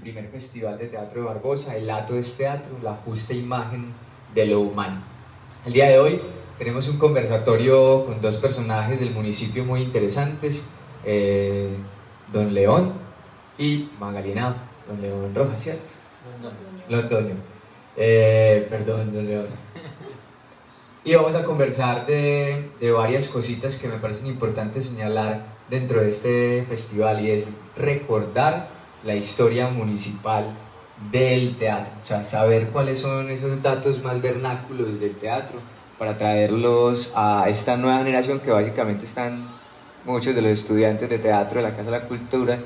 primer festival de teatro de Barbosa. El Lato es teatro, la justa imagen de lo humano. El día de hoy tenemos un conversatorio con dos personajes del municipio muy interesantes, Don León y Magdalena, Don León Rojas, ¿cierto? Londoño. Perdón, Don León. Y vamos a conversar de varias cositas que me parecen importantes señalar dentro de este festival, y es recordar la historia municipal del teatro, o sea, saber cuáles son esos datos más vernáculos del teatro para traerlos a esta nueva generación, que básicamente están muchos de los estudiantes de teatro de la Casa de la Cultura,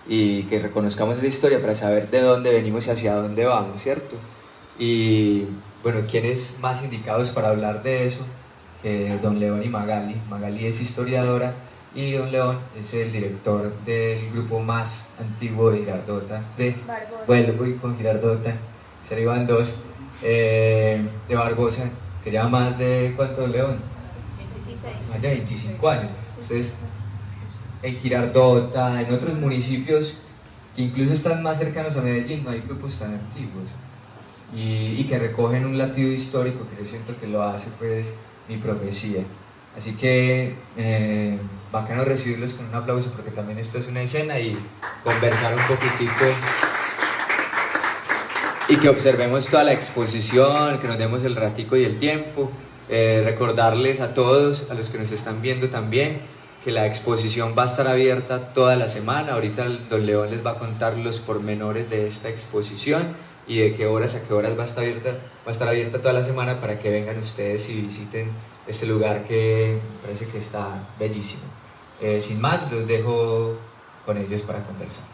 y que reconozcamos esa historia para saber de dónde venimos y hacia dónde vamos, ¿cierto? Y bueno, ¿quiénes más indicados para hablar de eso que Don León y Magali? Magali es historiadora y Don León es el director del grupo más antiguo de Girardota, bueno, voy con Girardota, se le iban dos, de Barbosa, que lleva más de, ¿cuánto, León? 26. Más de 25 años. Ustedes en Girardota, en otros municipios que incluso están más cercanos a Medellín, no hay grupos tan antiguos y que recogen un latido histórico que yo siento que lo hace pues mi profecía. Así que bacano recibirlos con un aplauso, porque también esto es una escena, y conversar un poquitico y que observemos toda la exposición, que nos demos el ratico y el tiempo. Recordarles a todos, a los que nos están viendo también, que la exposición va a estar abierta toda la semana. Ahorita Don León les va a contar los pormenores de esta exposición y de qué horas a qué horas va a estar abierta toda la semana, para que vengan ustedes y visiten este lugar que parece que está bellísimo. Sin más, los dejo con ellos para conversar.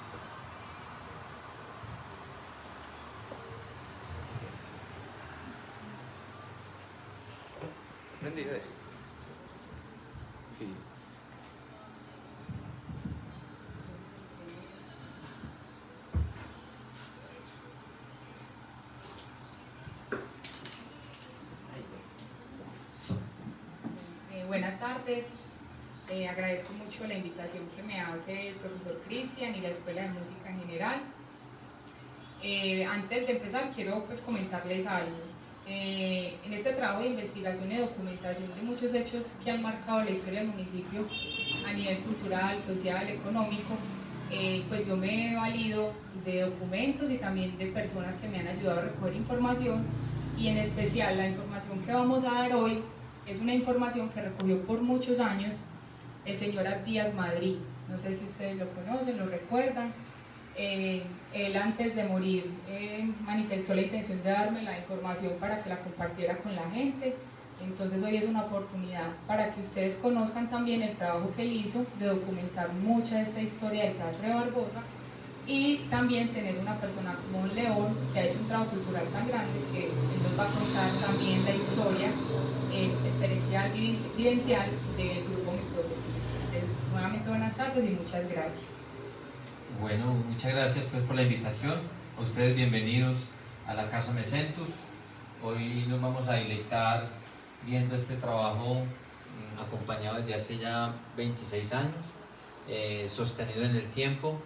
Sí. Buenas tardes, agradezco mucho la invitación que me hace el profesor Cristian y la Escuela de Música en general. Antes de empezar quiero comentarles algo. En este trabajo de investigación y documentación de muchos hechos que han marcado la historia del municipio a nivel cultural, social, económico, pues yo me he valido de documentos y también de personas que me han ayudado a recoger información, y en especial la información que vamos a dar hoy es una información que recogió por muchos años el señor Díaz Madrid. No sé si ustedes lo conocen, lo recuerdan. Él, antes de morir, manifestó la intención de darme la información para que la compartiera con la gente. Entonces hoy es una oportunidad para que ustedes conozcan también el trabajo que él hizo de documentar mucha de esta historia del teatro de Barbosa, y también tener una persona como un León, que ha hecho un trabajo cultural tan grande, que él nos va a contar también la historia experiencial y vivencial del grupo Microdesir. Nuevamente buenas tardes y muchas gracias. Bueno, muchas gracias pues por la invitación. A ustedes bienvenidos a la Casa Mecentus. Hoy nos vamos a deleitar viendo este trabajo acompañado desde hace ya 26 años, sostenido en el tiempo,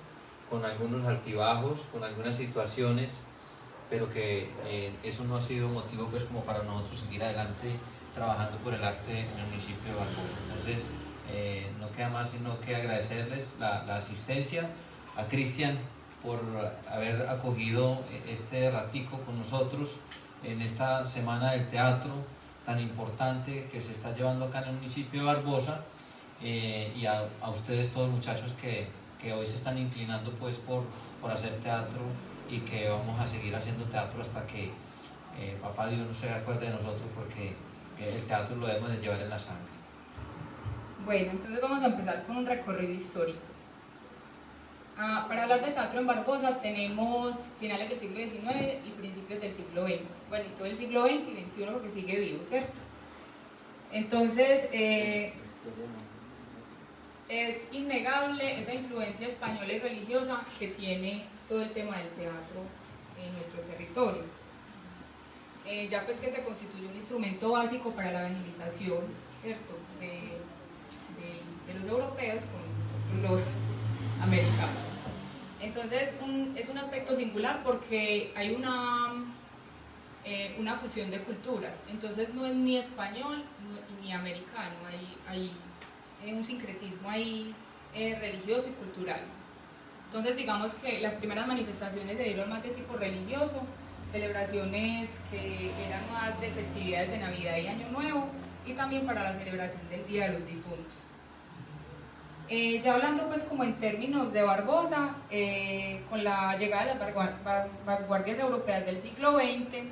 con algunos altibajos, con algunas situaciones, pero que eso no ha sido motivo pues como para nosotros seguir adelante trabajando por el arte en el municipio de Barbosa. Entonces no queda más sino que agradecerles la asistencia, a Cristian por haber acogido este ratico con nosotros en esta semana del teatro tan importante que se está llevando acá en el municipio de Barbosa, y a ustedes todos, muchachos, que hoy se están inclinando pues por hacer teatro, y que vamos a seguir haciendo teatro hasta que papá Dios no se acuerde de nosotros, porque el teatro lo debemos de llevar en la sangre. Bueno, entonces vamos a empezar con un recorrido histórico. Para hablar de teatro en Barbosa tenemos finales del siglo XIX y principios del siglo XX. Bueno, y todo el siglo XX y XXI, porque sigue vivo, ¿cierto? Entonces, es innegable esa influencia española y religiosa que tiene todo el tema del teatro en nuestro territorio. Ya pues que se constituye un instrumento básico para la evangelización, ¿cierto?, de los europeos con los americanos. Entonces es un aspecto singular porque hay una fusión de culturas, entonces no es ni español ni americano, hay un sincretismo ahí religioso y cultural. Entonces digamos que las primeras manifestaciones se dieron más de tipo religioso, celebraciones que eran más de festividades de Navidad y Año Nuevo, y también para la celebración del Día de los Difuntos. Ya hablando pues como en términos de Barbosa, con la llegada de las vanguardias europeas del siglo XX,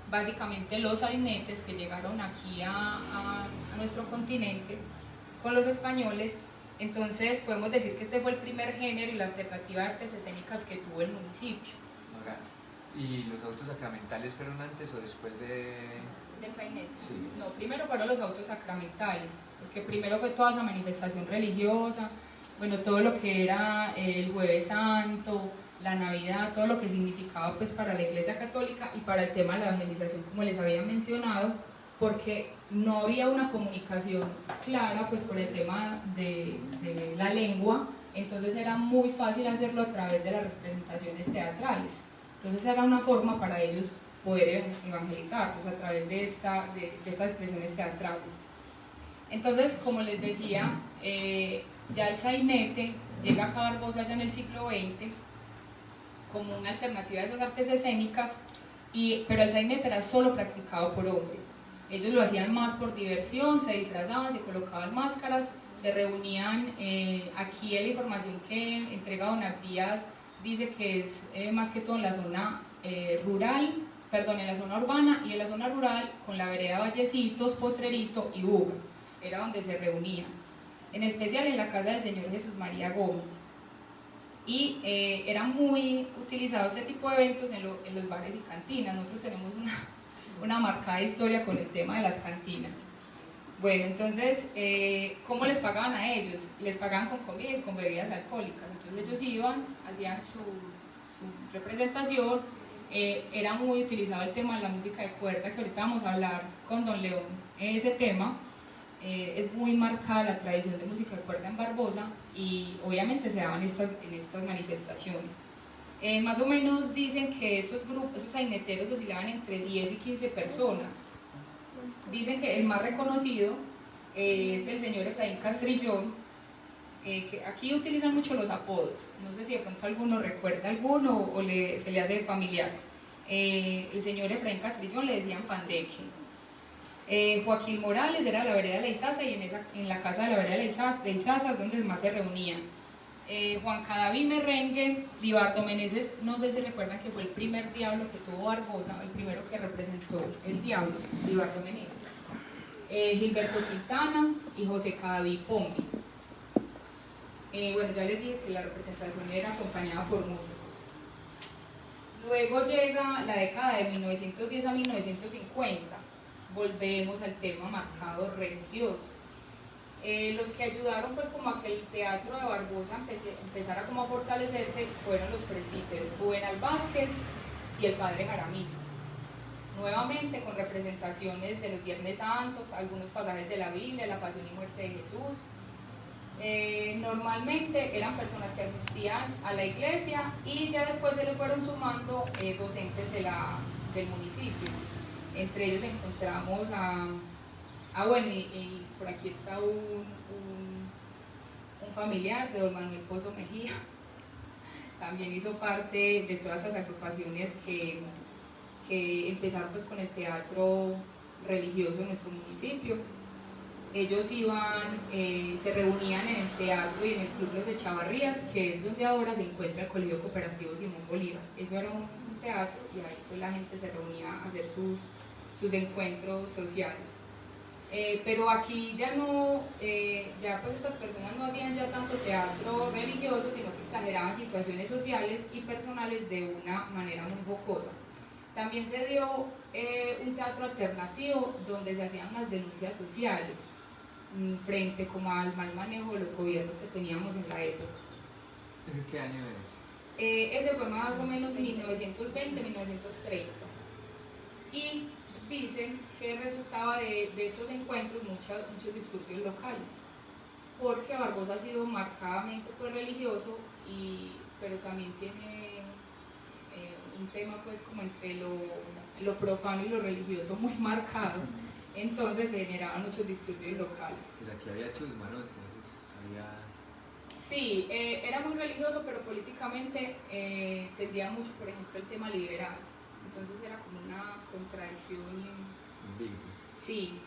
básicamente los sainetes que llegaron aquí a nuestro continente con los españoles, entonces podemos decir que este fue el primer género y la alternativa de artes escénicas que tuvo el municipio. ¿Y los autos sacramentales fueron antes o después ¿Del sainete? Sí. No, primero fueron los autos sacramentales, porque primero fue toda esa manifestación religiosa, bueno, todo lo que era el Jueves Santo, la Navidad, todo lo que significaba pues para la Iglesia Católica y para el tema de la evangelización, como les había mencionado, porque no había una comunicación clara pues por el tema de la lengua, entonces era muy fácil hacerlo a través de las representaciones teatrales. Entonces era una forma para ellos poder evangelizar pues, a través de estas expresiones teatrales. Entonces, como les decía, ya el sainete llega acá a Barbosa ya en el siglo XX como una alternativa a esas artes escénicas, pero el sainete era solo practicado por hombres. Ellos lo hacían más por diversión, se disfrazaban, se colocaban máscaras, se reunían. Aquí la información que entrega Don Abdías dice que es más que todo en la zona rural, perdón, en la zona urbana y en la zona rural con la vereda Vallecitos, Potrerito y Buga, era donde se reunían, en especial en la casa del señor Jesús María Gómez. Y era muy utilizado este tipo de eventos en los bares y cantinas. Nosotros tenemos una marcada historia con el tema de las cantinas. Bueno, entonces, ¿cómo les pagaban a ellos? Les pagaban con comida y con bebidas alcohólicas. Entonces ellos iban, hacían su representación. Era muy utilizado el tema de la música de cuerda, que ahorita vamos a hablar con Don León en ese tema. Es muy marcada la tradición de música de cuerda en Barbosa y obviamente se daban en estas manifestaciones. Más o menos dicen que estos grupos, esos saineteros oscilaban entre 10 y 15 personas. Dicen que el más reconocido es el señor Efraín Castrillón, que aquí utilizan mucho los apodos, no sé si de pronto alguno recuerda alguno o se le hace familiar. El señor Efraín Castrillón le decían Pandeque. Joaquín Morales era de la vereda de la Izaza y en la casa de la vereda de la Izaza es donde más se reunían. Juan Cadavid Merengue, Libardo Meneses, no sé si recuerdan que fue el primer diablo que tuvo Barbosa, el primero que representó el diablo, Libardo Meneses. Gilberto Quintana y José Cadavid Pombis. Bueno, ya les dije que la representación era acompañada por músicos. Luego llega la década de 1910 a 1950, volvemos al tema marcado religioso. Los que ayudaron pues como a que el teatro de Barbosa empezara como a fortalecerse fueron los presbíteros Juvenal Vázquez y el padre Jaramillo, nuevamente con representaciones de los Viernes Santos, algunos pasajes de la Biblia, la pasión y muerte de Jesús. Normalmente eran personas que asistían a la iglesia y ya después se le fueron sumando docentes del municipio. Entre ellos encontramos bueno, y por aquí está un familiar de don Manuel Pozo Mejía, también hizo parte de todas esas agrupaciones que empezaron pues con el teatro religioso en nuestro municipio. Ellos iban, se reunían en el teatro y en el Club Los Echavarrías, que es donde ahora se encuentra el Colegio Cooperativo Simón Bolívar. Eso era un teatro y ahí pues la gente se reunía a hacer sus encuentros sociales. Pero aquí ya no, ya pues estas personas no hacían ya tanto teatro religioso, sino que exageraban situaciones sociales y personales de una manera muy jocosa. También se dio un teatro alternativo donde se hacían las denuncias sociales frente como al mal manejo de los gobiernos que teníamos en la época. ¿Qué año es? Ese fue más o menos 1920-1930. Y dicen que resultaba de estos encuentros muchos disturbios locales, porque Barbosa ha sido marcadamente pues, religioso y pero también tiene un tema pues como entre lo profano y lo religioso muy marcado, entonces se generaban muchos disturbios locales. Pues aquí había chusma, ¿no? Entonces había... Sí, era muy religioso, pero políticamente tendía mucho, por ejemplo, el tema liberal, entonces era como una contradicción. Sí,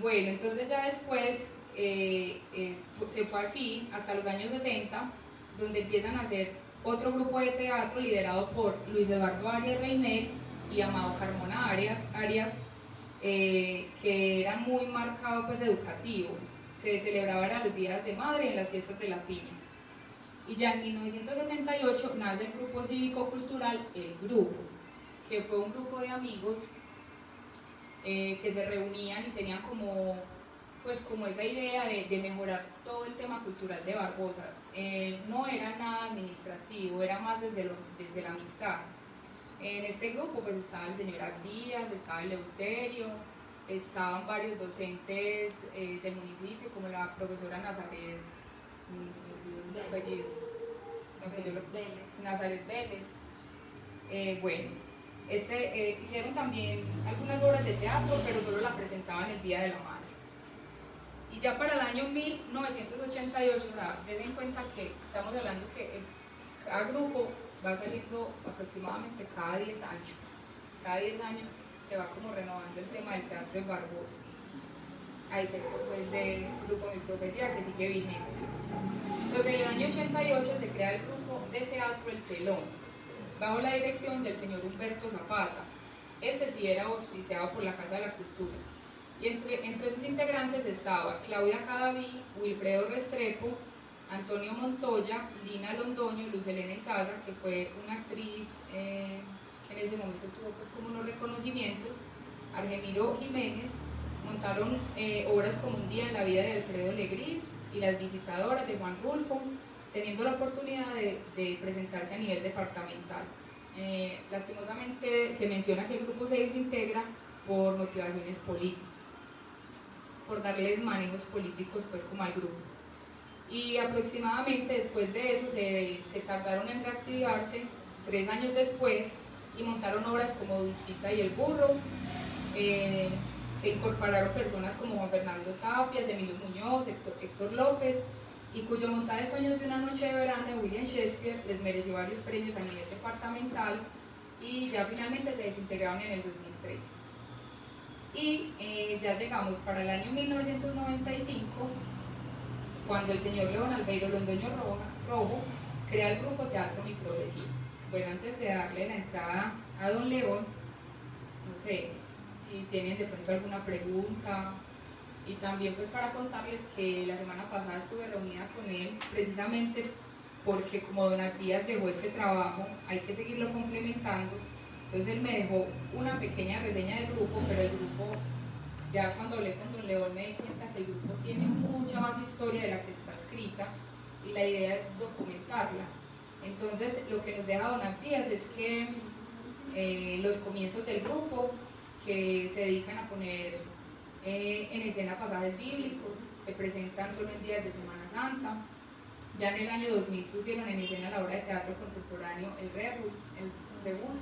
bueno, entonces ya después se fue así hasta los años 60, donde empiezan a hacer otro grupo de teatro liderado por Luis Eduardo Arias Reynel y Amado Carmona Arias, que era muy marcado pues educativo. Se celebraban los días de madre en las fiestas de la piña. Y ya en 1978 nace el grupo cívico-cultural El Grupo, que fue un grupo de amigos que se reunían y tenían como esa idea de mejorar todo el tema cultural de Barbosa. No era nada administrativo, era más desde la amistad. En este grupo pues estaba el señor Abdías, estaba Eleuterio, estaban varios docentes del municipio, como la profesora Nazaret, Nazaret Vélez. Bueno, hicieron también algunas obras de teatro, pero solo la presentaban el Día de la Madre. Y ya para el año 1988, o sea, ten en cuenta que estamos hablando que cada grupo va saliendo aproximadamente cada 10 años. Cada 10 años se va como renovando el tema del teatro en Barbosa. Ahí se pues del grupo Mi Profecía, que sigue vigente. Entonces en el año 88 se crea el grupo de teatro El Telón, bajo la dirección del señor Humberto Zapata. Este sí era auspiciado por la Casa de la Cultura. Y entre sus integrantes estaba Claudia Cadaví, Wilfredo Restrepo, Antonio Montoya, Lina Londoño, Luz Helena Izaza, que fue una actriz que en ese momento tuvo pues como unos reconocimientos, Argemiro Jiménez. Montaron obras como Un día en la vida de Alfredo Legris y Las visitadoras de Juan Rulfo, teniendo la oportunidad de presentarse a nivel departamental. Lastimosamente se menciona que el grupo se desintegra por motivaciones políticas, por darles manejos políticos pues como al grupo. Y aproximadamente después de eso se tardaron en reactivarse 3 años después y montaron obras como Dulcita y el Burro. Se incorporaron personas como Juan Fernando Tapias, Emilio Muñoz, Héctor López, y cuyo montaje Sueños de una noche de verano de William Shakespeare les mereció varios premios a nivel departamental, y ya finalmente se desintegraron en el 2013. Y ya llegamos para el año 1995, cuando el señor León Albeiro Londoño Rojo crea el grupo Teatro Mi Profecía. Bueno, antes de darle la entrada a don León, no sé si tienen de pronto alguna pregunta, y también pues para contarles que la semana pasada estuve reunida con él precisamente porque como don Abdías dejó este trabajo, hay que seguirlo complementando. Entonces él me dejó una pequeña reseña del grupo, pero el grupo, ya cuando hablé con don León me di cuenta que el grupo tiene mucha más historia de la que está escrita y la idea es documentarla. Entonces lo que nos deja don Abdías es que los comienzos del grupo, que se dedican a poner en escena pasajes bíblicos, se presentan solo en días de Semana Santa. Ya en el año 2000 pusieron en escena la obra de teatro contemporáneo El Rebul,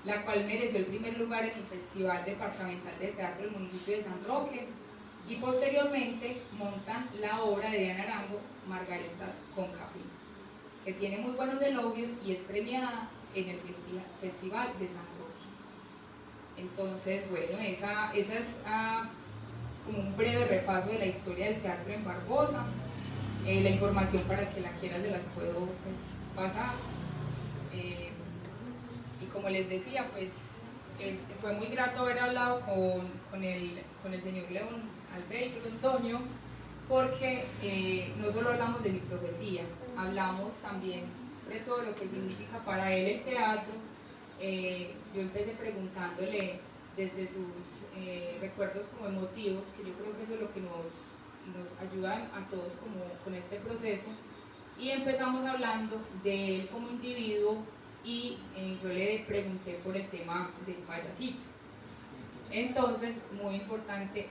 la cual mereció el primer lugar en el Festival Departamental de Teatro del municipio de San Roque, y posteriormente montan la obra de Diana Arango, Margaritas con Café, que tiene muy buenos elogios y es premiada en el Festival de San Roque. Entonces, bueno, esa es como un breve repaso de la historia del teatro en Barbosa. La información para que la quieran se las puedo pues, pasar. Y como les decía, pues fue muy grato haber hablado con el señor León Albeiro Londoño, porque no solo hablamos de Mi Profecía, hablamos también de todo lo que significa para él el teatro. Yo empecé preguntándole desde sus recuerdos como emotivos, que yo creo que eso es lo que nos ayuda a todos como con este proceso, y empezamos hablando de él como individuo, y yo le pregunté por el tema del payasito. Entonces, muy importante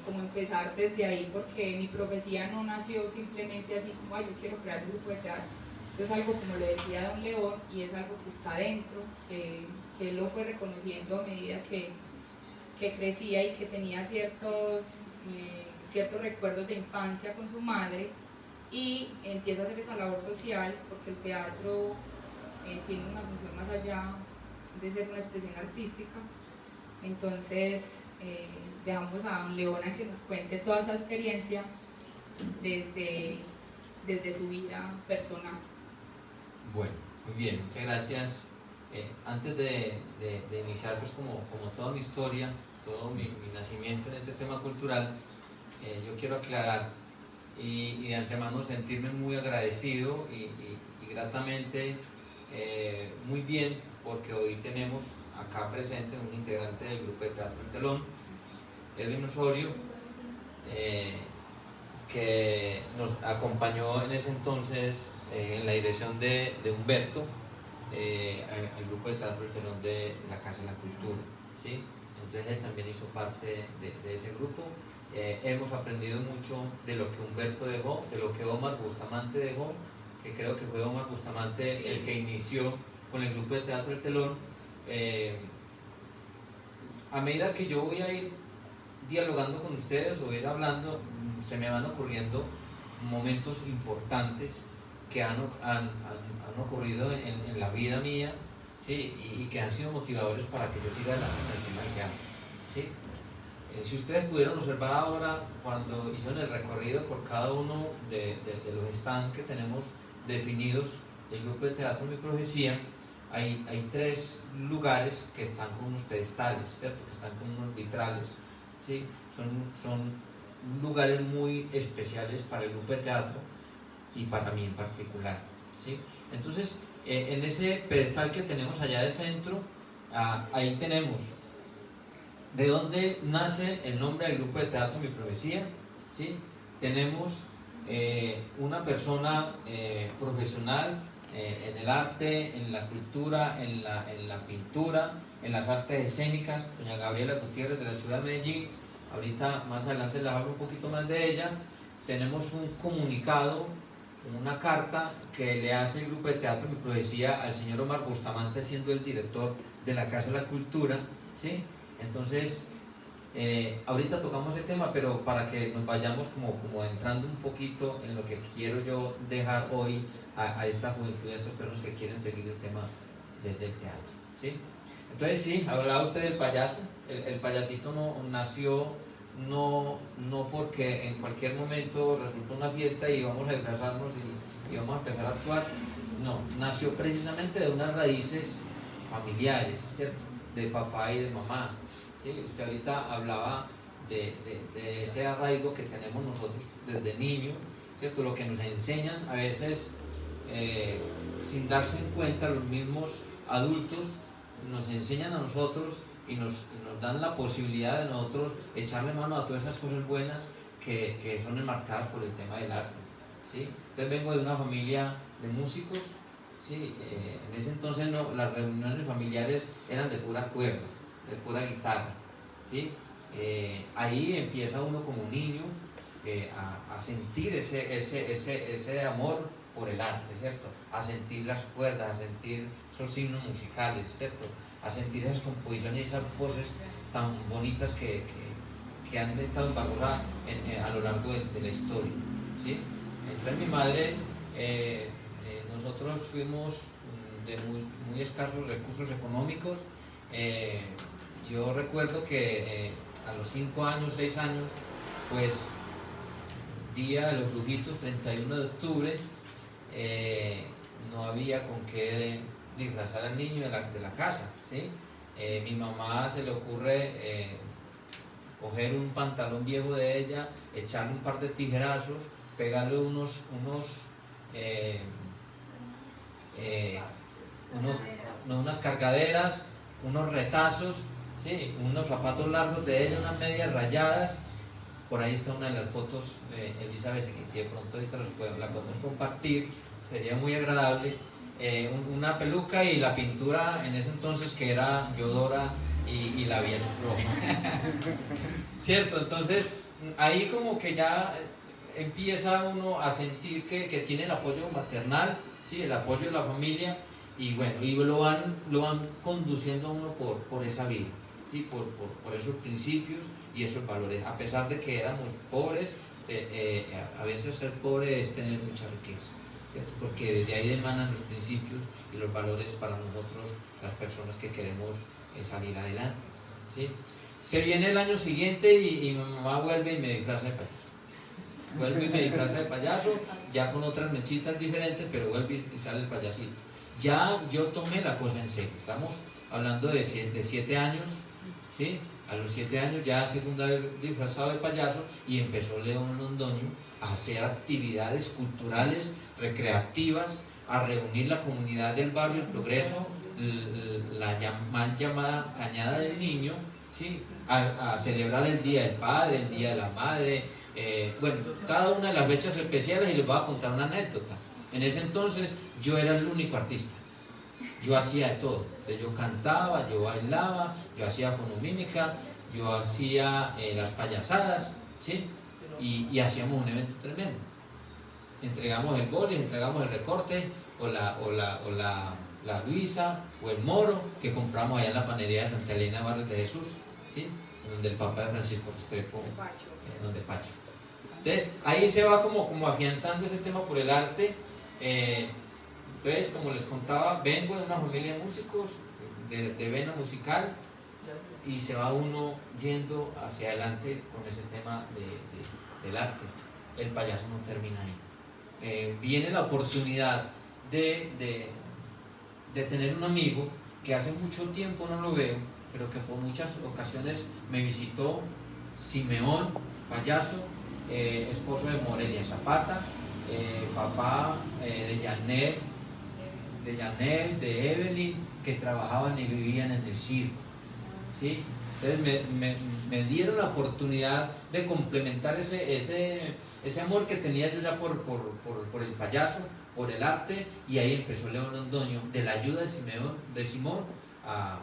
como empezar desde ahí, porque mi profecía no nació simplemente así como, yo quiero crear un grupo de teatro. Eso es algo, como le decía don León, y es algo que está dentro, que él lo fue reconociendo a medida que crecía y que tenía ciertos recuerdos de infancia con su madre, y empieza a hacer esa labor social, porque el teatro tiene una función más allá de ser una expresión artística. Entonces dejamos a don Leona que nos cuente toda esa experiencia desde su vida personal. Bueno, muy bien, muchas gracias. Antes de iniciar pues como toda mi historia, todo mi nacimiento en este tema cultural, yo quiero aclarar y de antemano sentirme muy agradecido y gratamente muy bien, porque hoy tenemos acá presente un integrante del grupo de teatro El Telón, Edwin Osorio, que nos acompañó en ese entonces en la dirección de Humberto, al grupo de teatro El Telón de la Casa de la Cultura, ¿sí? Entonces él también hizo parte de ese grupo. Hemos aprendido mucho de lo que Humberto dejó, de lo que Omar Bustamante dejó, que creo que fue Omar Bustamante, sí, el que inició con el grupo de teatro El Telón. A medida que yo voy a ir dialogando con ustedes o ir hablando, se me van ocurriendo momentos importantes que han ocurrido en la vida mía, ¿sí? y que han sido motivadores para que yo siga adelante en el tema del teatro, ¿sí? Si ustedes pudieran observar ahora, cuando hicieron el recorrido por cada uno de los stands que tenemos definidos del grupo de teatro Mi Profecía, hay tres lugares que están con unos pedestales, ¿cierto? Que están con unos vitrales, ¿sí? Son lugares muy especiales para el grupo de teatro y para mí en particular, ¿sí? Entonces, en ese pedestal que tenemos allá de centro, ahí tenemos de dónde nace el nombre del grupo de teatro Mi Profecía, ¿sí? Tenemos una persona profesional en el arte, en la cultura, en la pintura, en las artes escénicas, doña Gabriela Gutiérrez de la ciudad de Medellín. Ahorita más adelante les hablo un poquito más de ella. Tenemos un comunicado, una carta que le hace el grupo de teatro Mi Profecía al señor Omar Bustamante, siendo el director de la Casa de la Cultura, ¿sí? Entonces, ahorita tocamos ese tema, pero para que nos vayamos como entrando un poquito en lo que quiero yo dejar hoy a esta juventud, a estas personas que quieren seguir el tema del teatro, ¿sí? Entonces, sí, hablaba usted del payaso. El payasito no nació no porque en cualquier momento resultó una fiesta y vamos a disfrazarnos y vamos a empezar a actuar. No, nació precisamente de unas raíces familiares, ¿cierto? De papá y de mamá, ¿sí? Usted ahorita hablaba de ese arraigo que tenemos nosotros desde niño, ¿cierto? Lo que nos enseñan a veces sin darse en cuenta los mismos adultos, nos enseñan a nosotros y nos dan la posibilidad de nosotros echarle mano a todas esas cosas buenas que son enmarcadas por el tema del arte, ¿sí? Entonces vengo de una familia de músicos, ¿sí? En ese entonces las reuniones familiares eran de pura cuerda, de pura guitarra, ¿sí? Ahí empieza uno como niño a sentir ese amor por el arte, ¿cierto? A sentir las cuerdas, a sentir esos signos musicales, ¿cierto? A sentir esas composiciones y esas voces tan bonitas que han estado en Barbosa a lo largo de la historia, ¿sí? Entonces mi madre, nosotros fuimos de muy escasos recursos económicos. Yo recuerdo que a los 5 años, 6 años, pues día de los brujitos, 31 de octubre, no había con qué disfrazar al niño de la casa, ¿sí? Mi mamá se le ocurre coger un pantalón viejo de ella, echarle un par de tijerazos, pegarle unas cargaderas, unos retazos, ¿sí? Unos zapatos largos de ella, unas medias rayadas. Por ahí está una de las fotos de Elizabeth, que si de pronto ahorita la podemos compartir, sería muy agradable. Una peluca y la pintura en ese entonces, que era Yodora y la piel roja. ¿Cierto? Entonces, ahí como que ya empieza uno a sentir que tiene el apoyo maternal, ¿sí? El apoyo de la familia, y bueno, y lo van conduciendo a uno por esa vida, ¿sí? Por esos principios y esos valores. A pesar de que éramos pobres, a veces ser pobre es tener mucha riqueza, ¿cierto? Porque desde ahí emanan los principios y los valores para nosotros, las personas que queremos salir adelante, ¿sí? Se viene el año siguiente y mi mamá vuelve y me disfraza de payaso. Vuelve y me disfraza de payaso, ya con otras mechitas diferentes, pero vuelve y sale el payasito. Ya yo tomé la cosa en serio. Estamos hablando de 7 años, ¿sí? A los 7 años ya segunda vez disfrazado de payaso, y empezó León Londoño a hacer actividades culturales, recreativas, a reunir la comunidad del barrio El Progreso, la mal llamada Cañada del Niño, ¿sí? A celebrar el Día del Padre, el Día de la Madre, bueno, cada una de las fechas especiales, y les voy a contar una anécdota. En ese entonces yo era el único artista. Yo hacía de todo. Yo cantaba, yo bailaba, yo hacía fonomímica, yo hacía las payasadas, ¿sí? Y hacíamos un evento tremendo. Entregamos el boli, entregamos el recorte, o la Luisa, o el moro, que compramos allá en la panería de Santa Elena, Barrio de Jesús, ¿sí? Donde el papá de Francisco Restrepo, donde Pacho. Entonces, ahí se va como afianzando ese tema por el arte. Entonces, como les contaba, vengo de una familia de músicos, de vena musical, y se va uno yendo hacia adelante con ese tema del arte. El payaso no termina ahí. Viene la oportunidad de tener un amigo que hace mucho tiempo no lo veo, pero que por muchas ocasiones me visitó, Simeón, payaso, esposo de Morelia Zapata, papá de Janet, de Evelyn, que trabajaban y vivían en el circo, ¿sí? Entonces me dieron la oportunidad de complementar ese amor que tenía yo ya por el payaso, por el arte, y ahí empezó León Londoño, de la ayuda de Simón a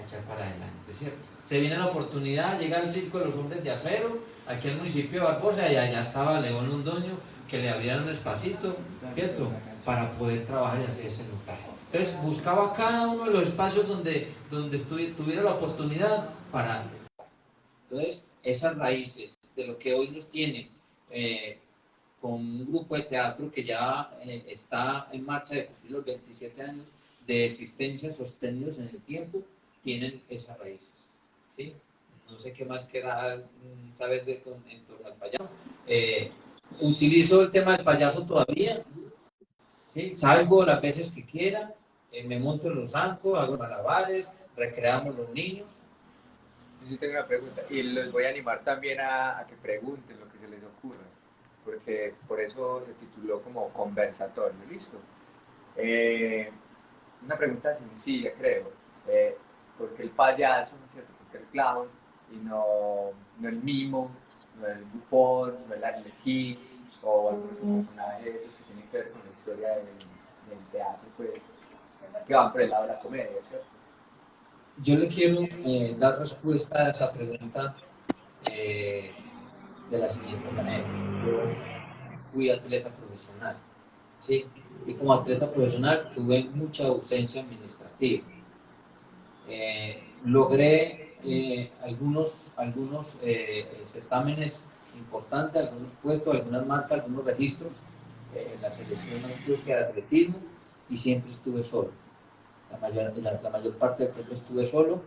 echar para adelante, ¿cierto? Se viene la oportunidad, llega al Circo de los Hombres de Acero, aquí al municipio de Barbosa, y allá estaba León Londoño, que le abrieron un espacito, ¿cierto?, para poder trabajar y hacer ese notaje. Entonces buscaba cada uno de los espacios donde tuviera la oportunidad para... Entonces, esas raíces de lo que hoy nos tiene con un grupo de teatro que ya está en marcha de cumplir los 27 años de existencia sostenidos en el tiempo, tienen esas raíces, ¿sí? No sé qué más queda saber en torno al payaso. Utilizo el tema del payaso todavía, ¿sí? Salgo las veces que quiera, me monto en los zancos, hago malabares, recreamos los niños. Yo sí tengo una pregunta, y los voy a animar también a que pregunten lo que se les ocurra, porque por eso se tituló como conversatorio, ¿listo? Una pregunta sencilla, creo. ¿Por qué el payaso, no es cierto? ¿Por qué el clown? Y no el mimo, no el bufón, no el arlequín, o algunos personajes esos que tienen que ver con la historia del teatro, pues, que van por el lado de la comedia, ¿cierto? Yo le quiero dar respuesta a esa pregunta de la siguiente manera. Yo fui atleta profesional, ¿sí? Y como atleta profesional tuve mucha ausencia administrativa. Logré algunos certámenes importantes, algunos puestos, algunas marcas, algunos registros en la selección de atletismo, y siempre estuve solo. La mayor parte del tiempo estuve solo.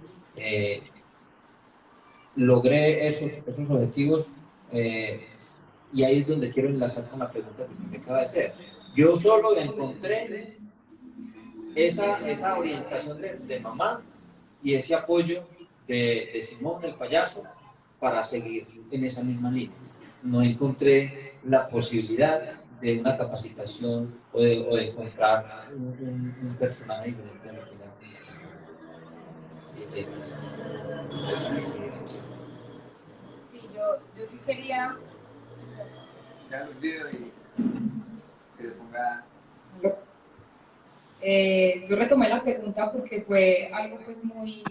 Logré esos objetivos, y ahí es donde quiero enlazar con la pregunta que usted me acaba de hacer. Yo solo encontré esa orientación de mamá y ese apoyo de Simón, el payaso, para seguir en esa misma línea. No encontré la posibilidad de una capacitación o de encontrar un personaje diferente a lo que era. Sí, yo sí quería... Ya lo olvido y que le ponga... yo retomé la pregunta porque fue algo pues muy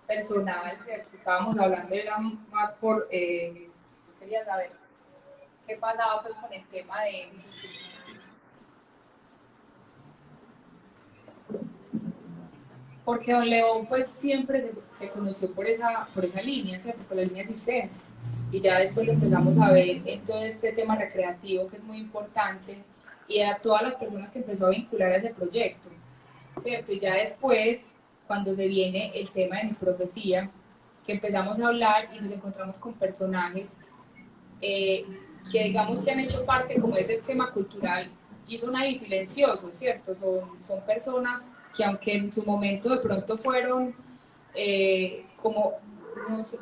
personal, ¿cierto? Estábamos hablando, era más por, yo quería saber qué pasaba pues con el tema de, porque don León pues siempre se conoció por esa línea, ¿cierto? Por la línea circense, y ya después lo empezamos a ver en todo este tema recreativo que es muy importante, y a todas las personas que empezó a vincular a ese proyecto, ¿cierto? Y ya después, cuando se viene el tema de mi profecía, que empezamos a hablar y nos encontramos con personajes que digamos que han hecho parte como de ese esquema cultural y son ahí silenciosos, ¿cierto? Son personas que aunque en su momento de pronto fueron como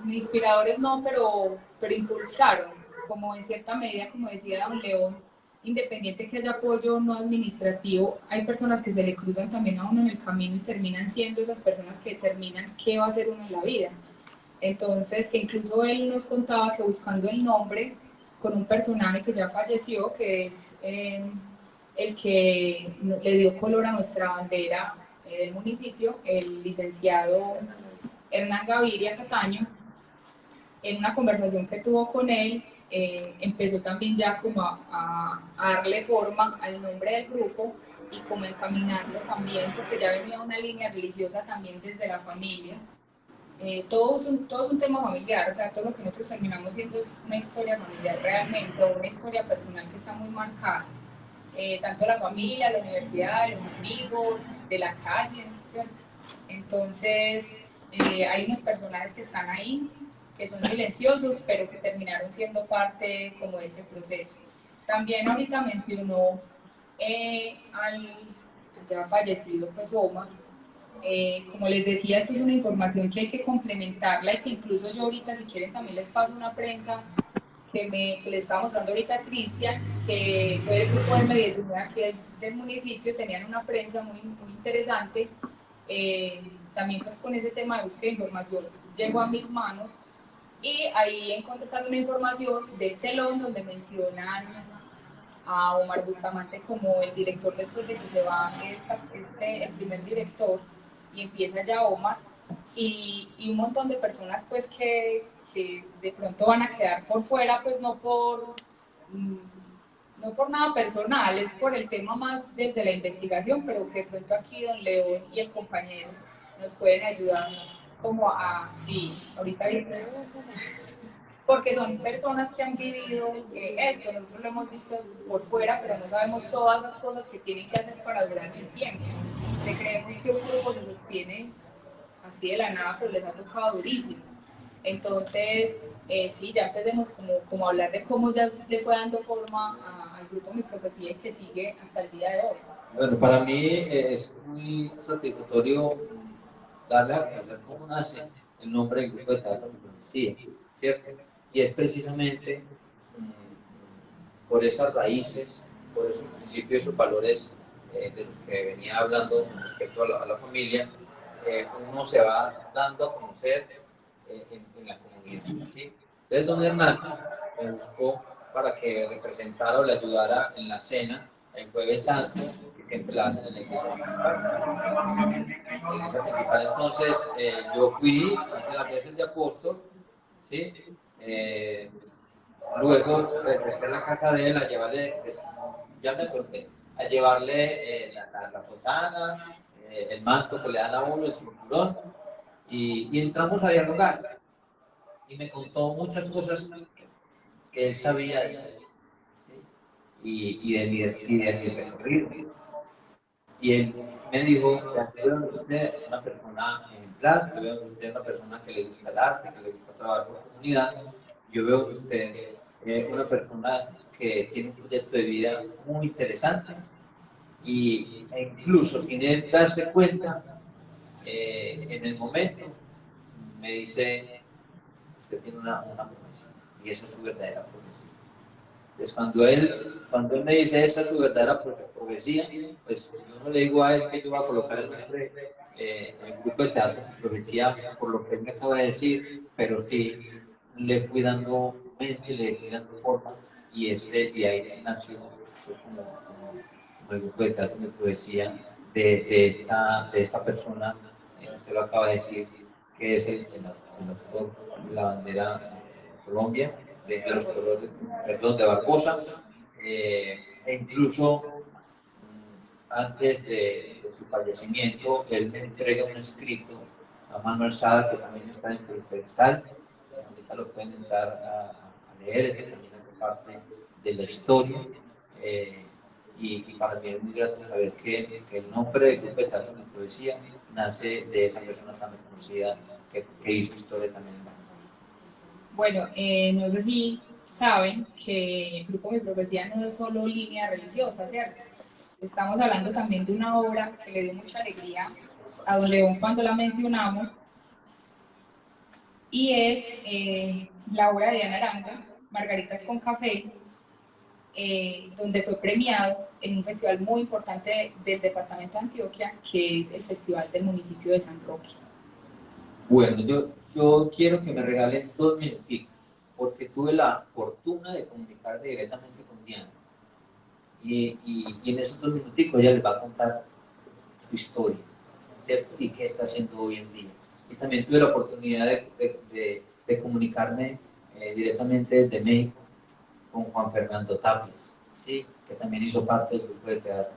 inspiradores, no, pero impulsaron, como en cierta medida, como decía don León, independiente que haya apoyo no administrativo, hay personas que se le cruzan también a uno en el camino y terminan siendo esas personas que determinan qué va a hacer uno en la vida. Entonces, que incluso él nos contaba que buscando el nombre con un personaje que ya falleció, que es el que le dio color a nuestra bandera del municipio, el licenciado Hernán Gaviria Cataño, en una conversación que tuvo con él, empezó también ya como a darle forma al nombre del grupo y como encaminarlo también, porque ya venía una línea religiosa también desde la familia. Todo es un tema familiar, o sea, todo lo que nosotros terminamos siendo es una historia familiar realmente, o una historia personal que está muy marcada. Tanto la familia, la universidad, los amigos, de la calle, ¿cierto? Entonces, hay unos personajes que están ahí, que son silenciosos, pero que terminaron siendo parte como de ese proceso. También ahorita mencionó al ya fallecido, pues Omar. Como les decía, esto es una información que hay que complementarla y que incluso yo ahorita, si quieren, también les paso una prensa que le estaba mostrando ahorita a Cristian, que fue el grupo de mediación aquí del municipio, tenían una prensa muy interesante, también pues con ese tema de búsqueda de información llegó a mis manos y ahí encontré también una información del telón donde mencionan a Omar Bustamante como el director después de que se va el primer director y empieza ya Omar y un montón de personas pues que de pronto van a quedar por fuera pues mm, no por nada personal, es por el tema más desde la investigación, pero que de pronto aquí don León y el compañero nos pueden ayudar como a, sí, ahorita viene porque son personas que han vivido esto, nosotros lo hemos visto por fuera, pero no sabemos todas las cosas que tienen que hacer para durar el tiempo. Creemos que un grupo se sostiene así de la nada, pero les ha tocado durísimo. Entonces, sí, ya empecemos como a hablar de cómo ya le fue dando forma al grupo Mi Profecía y que sigue hasta el día de hoy. Bueno, para mí es muy satisfactorio darle a conocer cómo nace el nombre del grupo de teatro Mi Profecía, ¿cierto? Y es precisamente por esas raíces, por esos principios, esos valores de los que venía hablando respecto a la familia, uno se va dando a conocer en la comunidad, ¿sí? Entonces, don Hernán me buscó para que representara o le ayudara en la cena el Jueves Santo, que siempre la hacen en la iglesia principal. Entonces, yo fui, hice las veces de apóstol, ¿sí? Luego regresé a la casa de él a llevarle, ya me acordé, a llevarle la sotana, el manto que le dan a uno, el cinturón, y entramos a dialogar. Y me contó muchas cosas que él sabía de él, ¿sí? Y de mi recorrido. Y él me dijo, yo veo en usted una persona ejemplar, yo veo en usted una persona que le gusta el arte, que le gusta trabajar con comunidad, yo veo en usted una persona que tiene un proyecto de vida muy interesante e incluso sin él darse cuenta, en el momento me dice, usted tiene una promesa y esa es su verdadera promesa. Entonces, cuando él me dice esa es su verdadera profecía, pues yo no le digo a él que yo voy a colocar el nombre en el grupo de teatro, profecía, por lo que él me acaba de decir, pero sí le fui dando mente, le fui dando forma, y ahí nació pues, como el grupo de teatro de profecía de esta persona, usted lo acaba de decir, que es la bandera de Colombia, de los colores, perdón, de Barbosa, e incluso antes de su fallecimiento, él me entrega un escrito a mano alzada que también está dentro del pedestal. Ahorita lo pueden entrar a leer, es que también hace parte de la historia. Y para mí es muy grato saber que el nombre del grupo de teatro de poesía nace de esa persona tan reconocida que hizo historia también en Bogotá. Bueno, no sé si saben que el grupo Mi Profecía no es solo línea religiosa, ¿cierto? Estamos hablando también de una obra que le dio mucha alegría a don León cuando la mencionamos, y es la obra de Ana Aranda, Margaritas con Café, donde fue premiado en un festival muy importante del departamento de Antioquia, que es el Festival del municipio de San Roque. Bueno, yo quiero que me regalen 2 minutitos, porque tuve la fortuna de comunicarme directamente con Diana. Y en esos 2 minuticos ella les va a contar su historia, ¿cierto? Y qué está haciendo hoy en día. Y también tuve la oportunidad de comunicarme directamente desde México con Juan Fernando Tapias, ¿sí? Que también hizo parte del grupo de teatro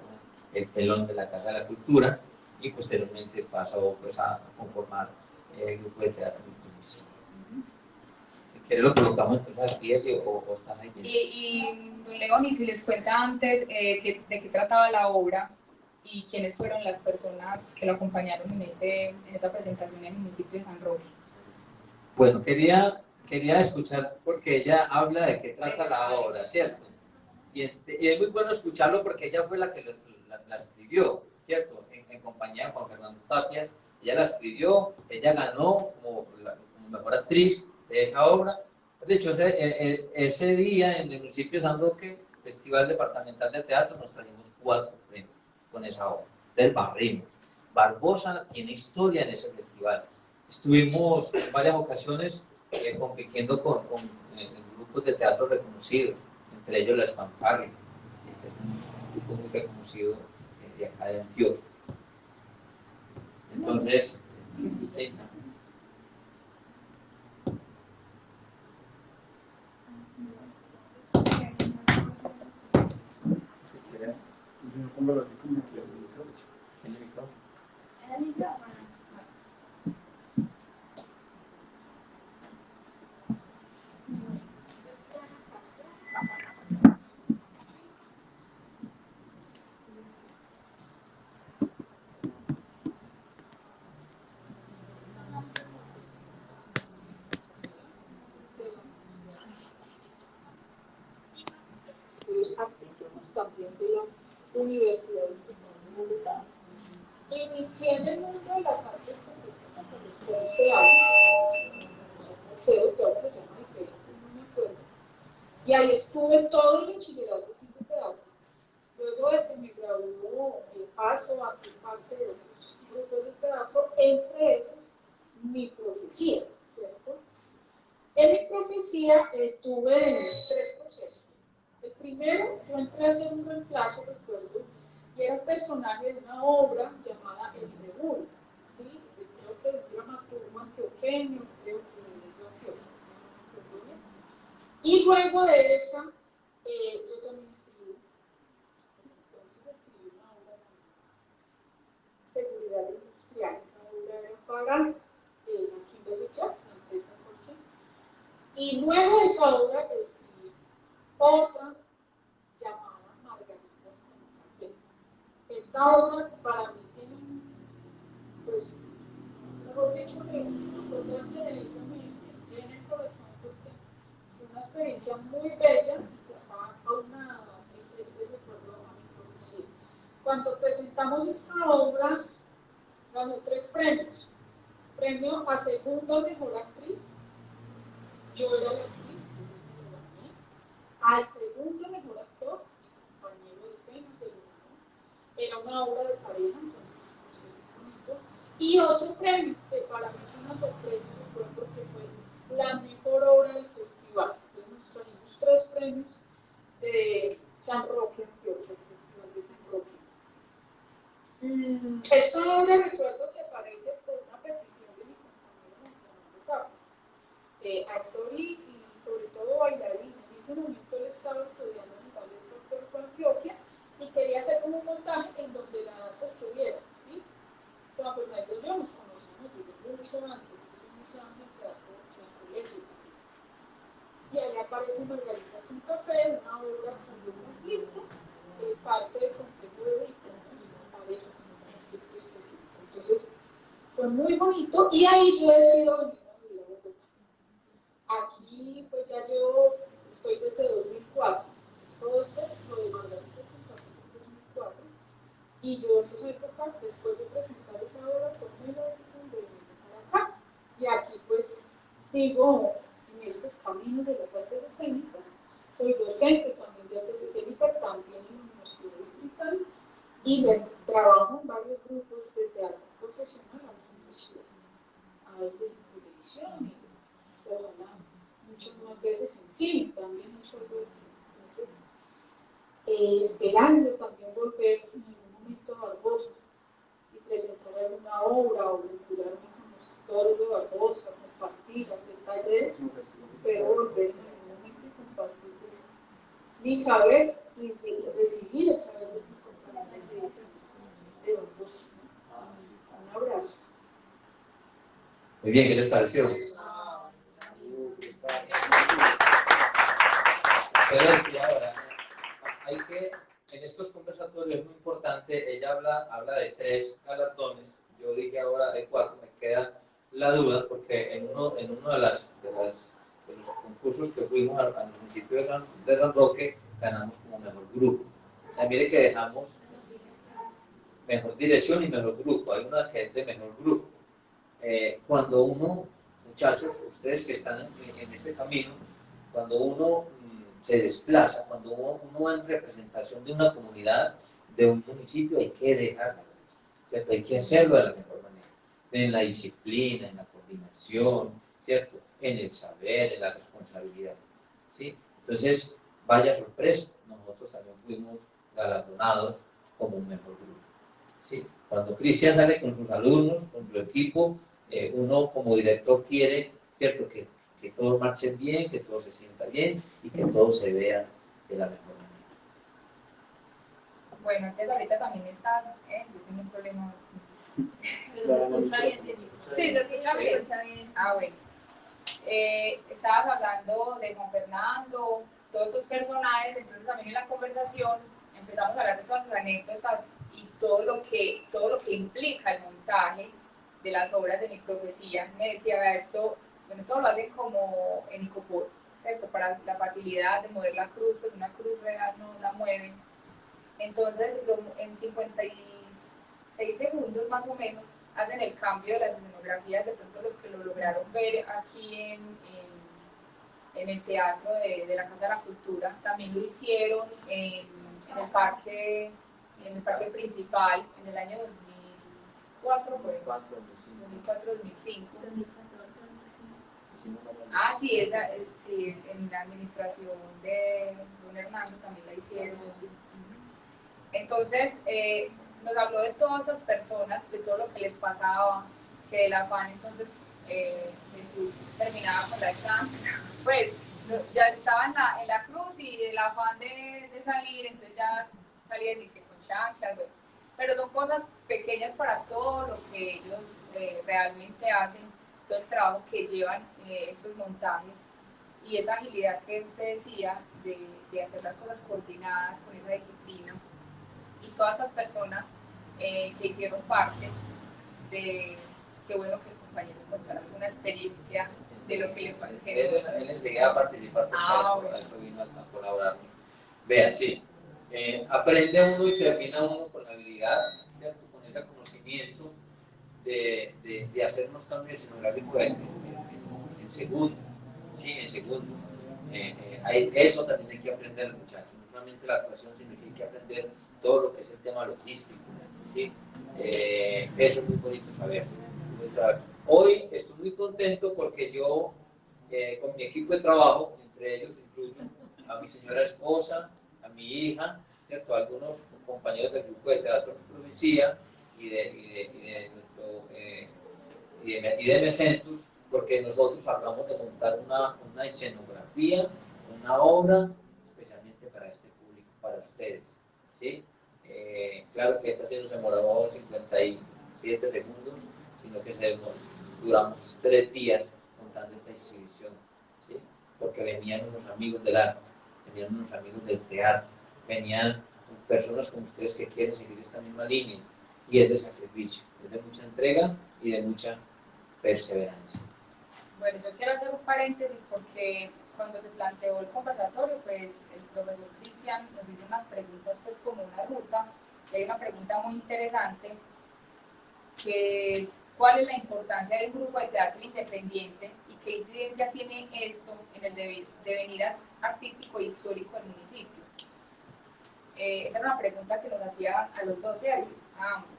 El Telón de la Casa de la Cultura, y posteriormente pasó pues, a conformar el grupo de teatro. Entonces, si quieres lo colocamos entonces aquí o están ahí. Y don León, y si les cuenta antes de qué trataba la obra y quiénes fueron las personas que lo acompañaron en esa presentación en el municipio de San Roque. Bueno, quería escuchar porque ella habla de qué trata la obra, ¿cierto? Y es muy bueno escucharlo porque ella fue la que la escribió, ¿cierto? En compañía de Juan Fernando Tapias. Ella la escribió, ella ganó como mejor actriz de esa obra. De hecho, ese día en el municipio de San Roque, Festival Departamental de Teatro, nos trajimos 4 premios con esa obra. Del barrimos. Barbosa tiene historia en ese festival. Estuvimos en varias ocasiones compitiendo con grupos de teatro reconocidos, entre ellos las fanfarrias, que es un grupo muy reconocido de acá de Antioquia. Entonces, sí. Estudios artísticos también de la Universidad Estatal de Bogotá. Inicié en el mundo de las artes escénicas a los 11 años, en un museo que ahora se llama diferente, no me acuerdo. Y ahí estuve todo el bachillerato haciendo teatro. Luego de que me graduó, paso a ser parte de otros grupos de teatro, entre esos mi profecía, ¿cierto? En mi profecía tuve 3 procesos. El primero, yo entré a hacer un reemplazo, recuerdo, y era un personaje de una obra llamada El Rebul, ¿sí? Creo que es un dramaturgo antioqueño, creo que es de Antioquia, ¿no? Y luego de esa, yo también escribí. Entonces escribí una obra de seguridad industrial. Esa obra era para la Kimberly Jack, la empresa Porsche. Y luego de esa obra escribí otra llamada Margaritas con Café. Esta obra para mí tiene, pues, mejor dicho, acordarme de ella me llena el corazón porque fue una experiencia muy bella y que está aunada ese recuerdo a mi profecía. Cuando presentamos esta obra, ganó 3 premios. Premio a segunda mejor actriz, yo era la actriz, entonces me lo gané. Al segundo mejor actor, mi compañero de escena se lo ganó. Era una obra de pareja, entonces fue muy bonito. Y otro premio, que para mí fue una sorpresa, porque fue la mejor obra del festival. Entonces nos trajimos 3 premios de San Roque, Antioquia, el Festival de San Roque. Esta obra recuerdo que aparece por una petición de mi compañera ese momento él estaba estudiando en el Ballet Folclórico de Antioquia y quería hacer como un montaje en donde la danza estuviera, ¿sí? Juan Fernando y yo nos conocíamos desde mucho antes, yo iniciaba en el teatro en el colegio también. Y ahí aparece Margaritas con Café, una obra con un conflicto, parte del complejo de Edipo, una pareja con un conflicto específico. Entonces, fue muy bonito y ahí yo decido venir a vivir a Bogotá. Aquí, pues ya estoy desde 2004. Pues, todo esto, lo de Margaritas con Café, en 2004. Y yo en esa época, después de presentar esa obra, tomé la decisión de venir para acá. Y aquí, pues, sigo en este camino de las artes escénicas. Soy docente también de artes escénicas, también en la Universidad Distrital. Y trabajo en varios grupos de teatro profesional aquí en la ciudad. A veces en televisión y ojalá muchas más veces en cine, también no solo de cine. Entonces, esperando también volver en algún momento a Barbosa y presentar alguna obra o vincularme con los actores de Barbosa, compartir, hacer talleres, espero volver en algún momento y compartir mi saber y recibir el saber de mis compañeros de Barbosa. Un abrazo. Muy bien, ¿qué les pareció? Pero decía ahora, hay que, en estos conversatorios es muy importante, ella habla de 3 galardones, yo dije ahora de 4, me queda la duda, porque en uno de los concursos que fuimos al municipio de San Roque, ganamos como mejor grupo. O sea, mire que dejamos mejor dirección y mejor grupo, hay una que es de mejor grupo. Cuando uno, muchachos, ustedes que están en este camino, cuando uno se desplaza, cuando uno va en representación de una comunidad, de un municipio, hay que dejarlo, ¿cierto? Hay que hacerlo de la mejor manera, en la disciplina, en la coordinación, ¿cierto? En el saber, en la responsabilidad, ¿sí? Entonces, vaya sorpresa, nosotros también fuimos galardonados como un mejor grupo, ¿sí? Cuando Cristian sale con sus alumnos, con su equipo, uno como director quiere, ¿cierto? Que todos marchen bien, que todo se sienta bien y que todo se vea de la mejor manera. Bueno, entonces ahorita también está, yo tengo un problema. Sí, se escucha bien. Ah, bueno. Estabas hablando de Juan Fernando, todos esos personajes, entonces también en la conversación empezamos a hablar de todas las anécdotas y todo lo que implica el montaje de las obras de mi profecía. Me decía, vea, esto, bueno, todo lo hacen como en icopor, ¿cierto? Para la facilidad de mover la cruz, pues una cruz real no la mueven. Entonces, en 56 segundos más o menos, hacen el cambio de las escenografías, de pronto los que lo lograron ver aquí en el teatro de la Casa de la Cultura, también lo hicieron en el parque principal en el año 2004, por ejemplo, 2004-2005. Ah, sí, sí, en la administración de don Hernando también la hicieron. Entonces, nos habló de todas esas personas, de todo lo que les pasaba, que del afán, entonces Jesús terminaba con la estancia, pues ya estaba en la cruz y el afán de salir, entonces ya salía de disque con chanclas, bueno. Pero son cosas pequeñas para todo lo que ellos realmente hacen, todo el trabajo que llevan estos montajes y esa agilidad que usted decía de hacer las cosas coordinadas con esa disciplina. Y todas esas personas que hicieron parte de, qué bueno que el compañero contara alguna experiencia de lo que le pasó. Él enseguida va a participar porque eso vino a colaborar. Vea, sí, aprende uno y termina uno con la habilidad, ¿cierto? Con ese conocimiento de hacer unos cambios escenográficos en segundos, sí, en segundos. Eso también hay que aprender, muchachos, no solamente la actuación, sino que hay que aprender todo lo que es el tema logístico, ¿sí? Eso es muy bonito saber. Hoy estoy muy contento porque yo, con mi equipo de trabajo, entre ellos incluyo a mi señora esposa, a mi hija, ¿cierto? A algunos compañeros del grupo de teatro de profecía y de Mesentus, porque nosotros acabamos de montar una escenografía una obra especialmente para este público, para ustedes, ¿sí? Claro que esta sí nos demoró 57 segundos, sino que duramos 3 días montando esta exhibición, ¿sí? Porque venían unos amigos del arte, venían unos amigos del teatro, venían personas como ustedes que quieren seguir esta misma línea, y es de sacrificio, es de mucha entrega y de mucha perseverancia. Bueno, yo quiero hacer un paréntesis porque cuando se planteó el conversatorio, pues el profesor Cristian nos hizo unas preguntas, pues como una ruta, y hay una pregunta muy interesante, que es ¿cuál es la importancia del grupo de teatro independiente y qué incidencia tiene esto en el devenir artístico e histórico del municipio? Esa era una pregunta que nos hacía a los 12 años, a ambos.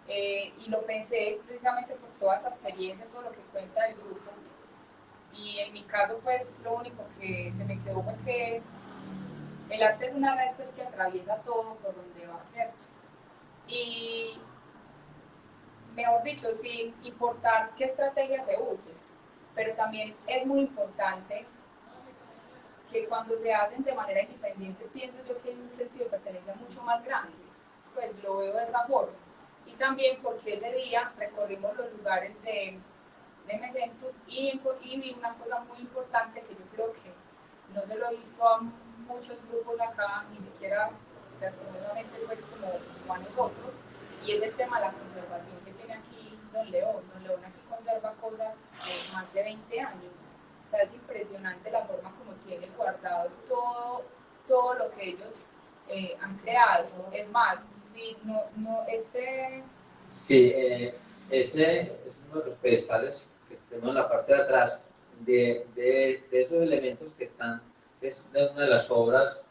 Y lo pensé precisamente por toda esa experiencia, todo lo que cuenta el grupo. Y en mi caso, pues, lo único que se me quedó fue que el arte es una red pues, que atraviesa todo por donde va, ¿cierto? Y, mejor dicho, sin importar qué estrategia se use, pero también es muy importante que cuando se hacen de manera independiente, pienso yo que hay un sentido de pertenencia mucho más grande, pues lo veo de esa forma. Y también porque ese día recorrimos los lugares de Mesentus y vi una cosa muy importante que yo creo que no se lo he visto a muchos grupos acá, ni siquiera lastimosamente pues como a nosotros, y es el tema de la conservación que tiene aquí Don León. Don León aquí conserva cosas de más de 20 años. O sea, es impresionante la forma como tiene guardado todo lo que ellos han creado. Es más, si Sí, ese es uno de los pedestales que tenemos en la parte de atrás de esos elementos que están, es de una de las obras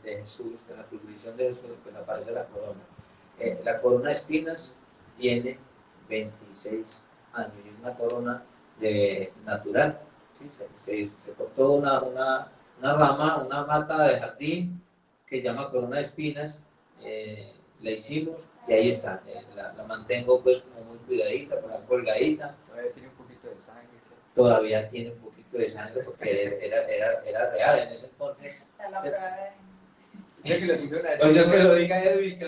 de Jesús, de la crucifixión de Jesús, pues aparece la corona. La corona de espinas tiene 26 años y es una corona natural. ¿Sí? Se cortó una rama, una mata de jardín que se llama corona de espinas, la hicimos y ahí está. La mantengo pues como muy cuidadita, por la colgadita. Todavía tiene un poquito de sangre. Todavía tiene un poquito de sangre porque era real en ese entonces. Yo que lo digo una vez. Yo que lo diga Edwin, que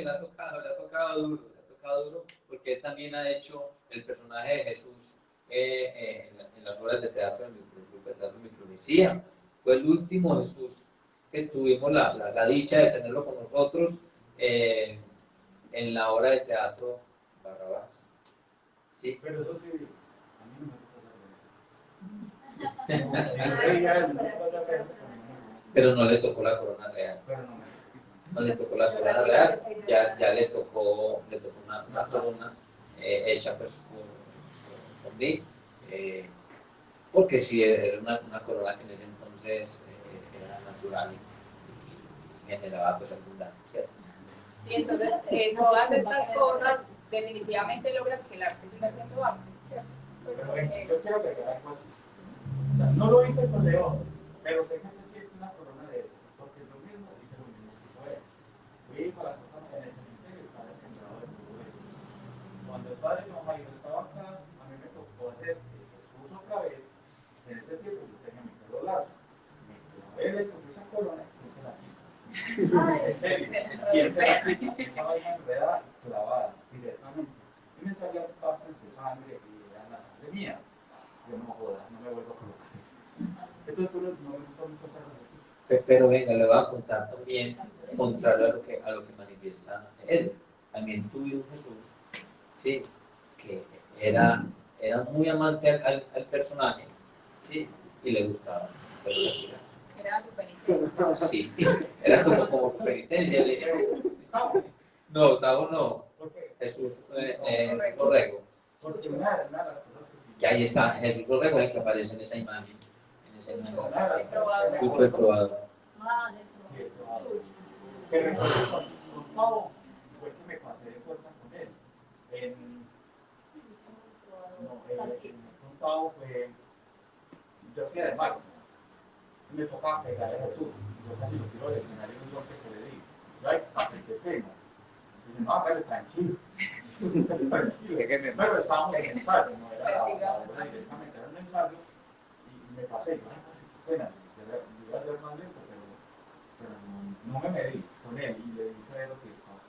le ha tocado duro, porque él también ha hecho el personaje de Jesús en las obras de teatro del grupo de teatro Micronesía. Fue el último Jesús que tuvimos la dicha de tenerlo con nosotros en la obra de teatro Barrabás. ¿Sí? Pero eso sí, a mí no me gusta saber. Pero no le tocó la corona real. No le tocó la corona real, ya le tocó una corona hecha pues por mí, porque sí era una corona que en ese entonces era natural y generaba pues algún daño, ¿cierto? Sí, entonces todas estas cosas definitivamente logran que el arte siga siendo arte, ¿cierto? Pues Pero porque... yo quiero agregar algo así. O sea, no lo hice con León, pero sé que se siente una corona de eso, porque lo mismo hice lo mismo que hizo él. Fui para la cosa en el cementerio, estaba sembrado de todo eso. Cuando el padre John Jairo estaba acá, a mí me tocó hacer Jesús otra vez, en ese tiempo yo tenía mi pelo largo. Me clavé, le tomé esa corona y se la quité. En serio, y esa vaina enredada, clavada directamente. Y me salían partes de sangre y eran la sangre mía. Yo no jodas, no me vuelvo a colocar esto. Entonces, no me gusta mucho hacerlo así. Pero venga, le voy a contar también, contrario a lo que manifiesta él. También tuve un Jesús, ¿sí? Que era muy amante al personaje, ¿sí? Y le gustaba, pero le tiraba. Era su penitencia. Sí, era como penitencia. No, Octavo no. Jesús Borrego. Porque una de las cosas que Y ahí está, Jesús Borrego es el que aparece en esa imagen. Probador. Súper probador. sí, que recuerdo con Pau, fue que me pasé de fuerza con él. Con Pau fue, yo hacía de Marco, me tocaba pegarle a Jesús, yo casi lo tiro del escenario en un golpe que le di. Yo ahí casi te pego. Dice, no, hágale tranquilo. Tranquilo. Pero estábamos en ensayo, no era la obra directamente, era un ensayo y me pasé, y casi qué pena. yo iba a ser más lento, pero no me medí con él y le dije a ver lo que estaba.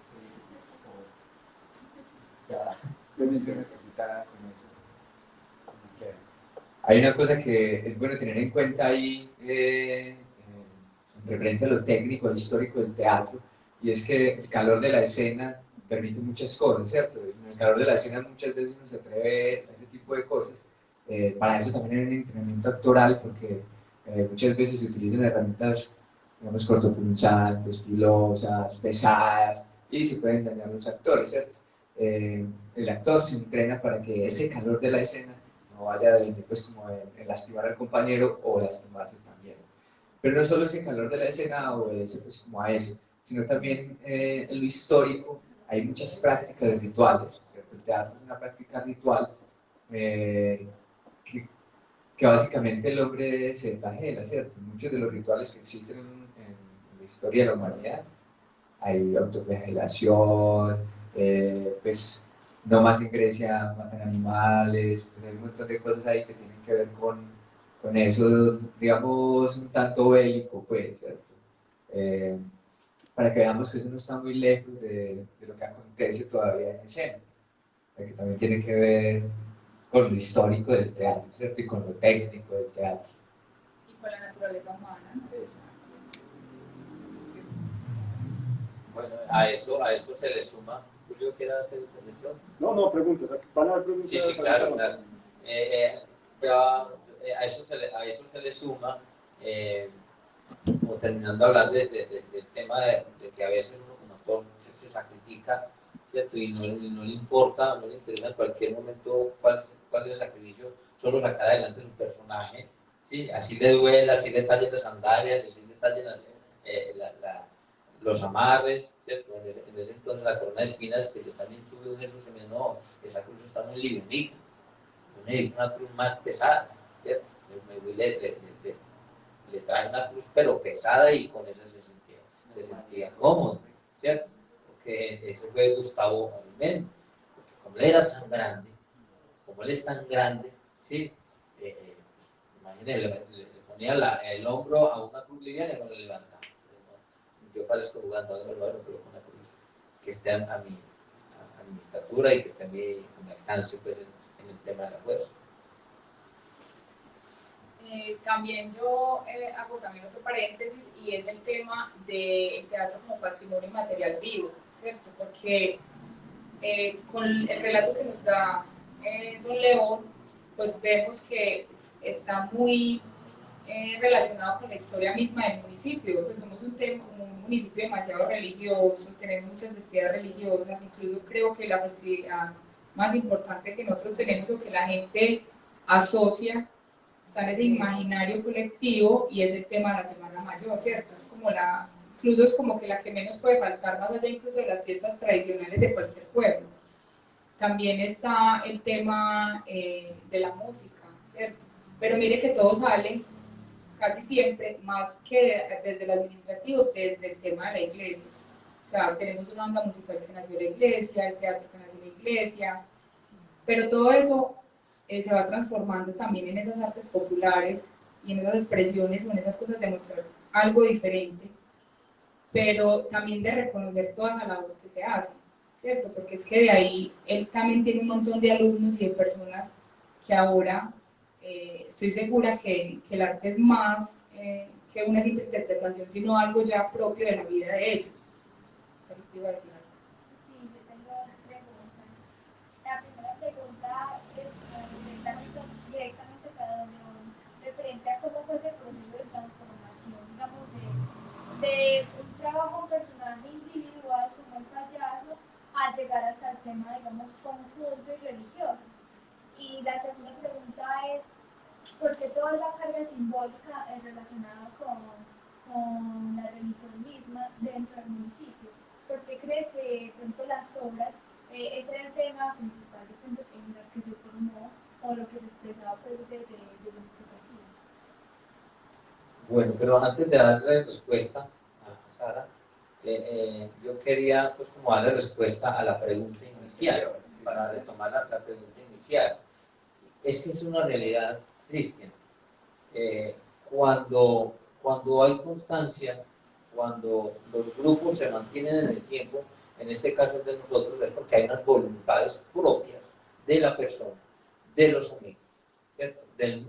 Ya, yo mencioné una cosita con eso. Hay una cosa que es bueno tener en cuenta ahí, referente a lo técnico e histórico del teatro, y es que el calor de la escena permite muchas cosas, ¿cierto? En el calor de la escena muchas veces uno se atreve a ese tipo de cosas. Para eso también hay un entrenamiento actoral, porque muchas veces se utilizan herramientas, digamos, cortopunzantes, pilosas, pesadas, y se pueden dañar los actores, ¿cierto? El actor se entrena para que ese calor de la escena no vaya de pues, como en lastimar al compañero o lastimarse también. Pero no solo ese calor de la escena obedece pues como a eso, sino también en lo histórico hay muchas prácticas rituales, ¿cierto? El teatro es una práctica ritual que, que básicamente el hombre se flagela, ¿cierto? Muchos de los rituales que existen en la historia de la humanidad, hay autoflagelación, pues no más en Grecia matan animales, pues hay un montón de cosas ahí que tienen que ver con eso, digamos, un tanto bélico, pues, ¿cierto? Eh, para que veamos que eso no está muy lejos de lo que acontece todavía en escena, que también tiene que ver con lo histórico del teatro, ¿cierto? Y con lo técnico del teatro. Y con la naturaleza humana, ¿no? Bueno, a eso se le suma. Julio, ¿quiere hacer el profesor? No, preguntas. ¿Van a haber preguntas? Sí, claro, claro. A eso se le suma, como terminando de hablar del tema de que a veces uno como actor se sacrifica, ¿cierto? Y no le importa, no le interesa en cualquier momento cuál es el sacrificio, solo sacar adelante su personaje, ¿sí? Así le duela, así le tallen las sandalias, así le tallen los amarres, ¿cierto? En ese entonces la corona de espinas, que yo también tuve un Jesús, se me no, esa cruz está muy livianita, una cruz más pesada, ¿cierto? Le traje una cruz pero pesada y con eso se sentía cómodo, ¿cierto? Porque ese fue Gustavo Alimento, porque como él era tan grande, como él es tan grande, ¿sí? Imagínense, le ponía el hombro a una cruz liviana y no le levantaba. Yo parezco jugando algo, pero con una cruz que esté a mi estatura y que esté a mi alcance pues, en el tema de la fuerza. También yo hago también otro paréntesis y es el tema del teatro como patrimonio material vivo, ¿cierto? Porque con el relato que nos da don León, pues vemos que está muy relacionado con la historia misma del municipio, pues somos un municipio demasiado religioso, tenemos muchas festividades religiosas, incluso creo que la festividad más importante que nosotros tenemos o que la gente asocia está en ese imaginario colectivo y es el tema de la Semana Mayor, ¿cierto? Es como incluso es como que la que menos puede faltar, más allá incluso de las fiestas tradicionales de cualquier pueblo. También está el tema de la música, ¿cierto? Pero mire que todo sale casi siempre, más que desde el administrativo, desde el tema de la iglesia. O sea, tenemos una banda musical que nació en la iglesia, el teatro que nació en la iglesia, pero todo eso se va transformando también en esas artes populares y en esas expresiones o en esas cosas de mostrar algo diferente, pero también de reconocer toda esa labor que se hace, ¿cierto? Porque es que de ahí él también tiene un montón de alumnos y de personas que ahora estoy segura que el arte es más que una simple interpretación, sino algo ya propio de la vida de ellos. ¿Sabes qué iba a decir? Sí, yo tengo dos preguntas. La primera pregunta es directamente para don León, referente a cómo fue ese proceso de transformación, digamos, de un trabajo personal individual como el payaso a llegar hasta el tema, digamos, conjunto y religioso. Y la segunda pregunta es, ¿por qué toda esa carga simbólica es relacionada con la religión misma dentro del municipio? ¿Por qué cree que de pronto las obras, ese era el tema principal de pronto en las que se formó o lo que se expresaba pues desde lo que hacía? Bueno, pero antes de darle respuesta a Sara, yo quería pues como darle respuesta a la pregunta inicial, para retomar la pregunta inicial. Es que es una realidad, Cristian. Cuando cuando hay constancia, cuando los grupos se mantienen en el tiempo, en este caso de nosotros, es porque hay unas voluntades propias de la persona, de los amigos, ¿cierto? Del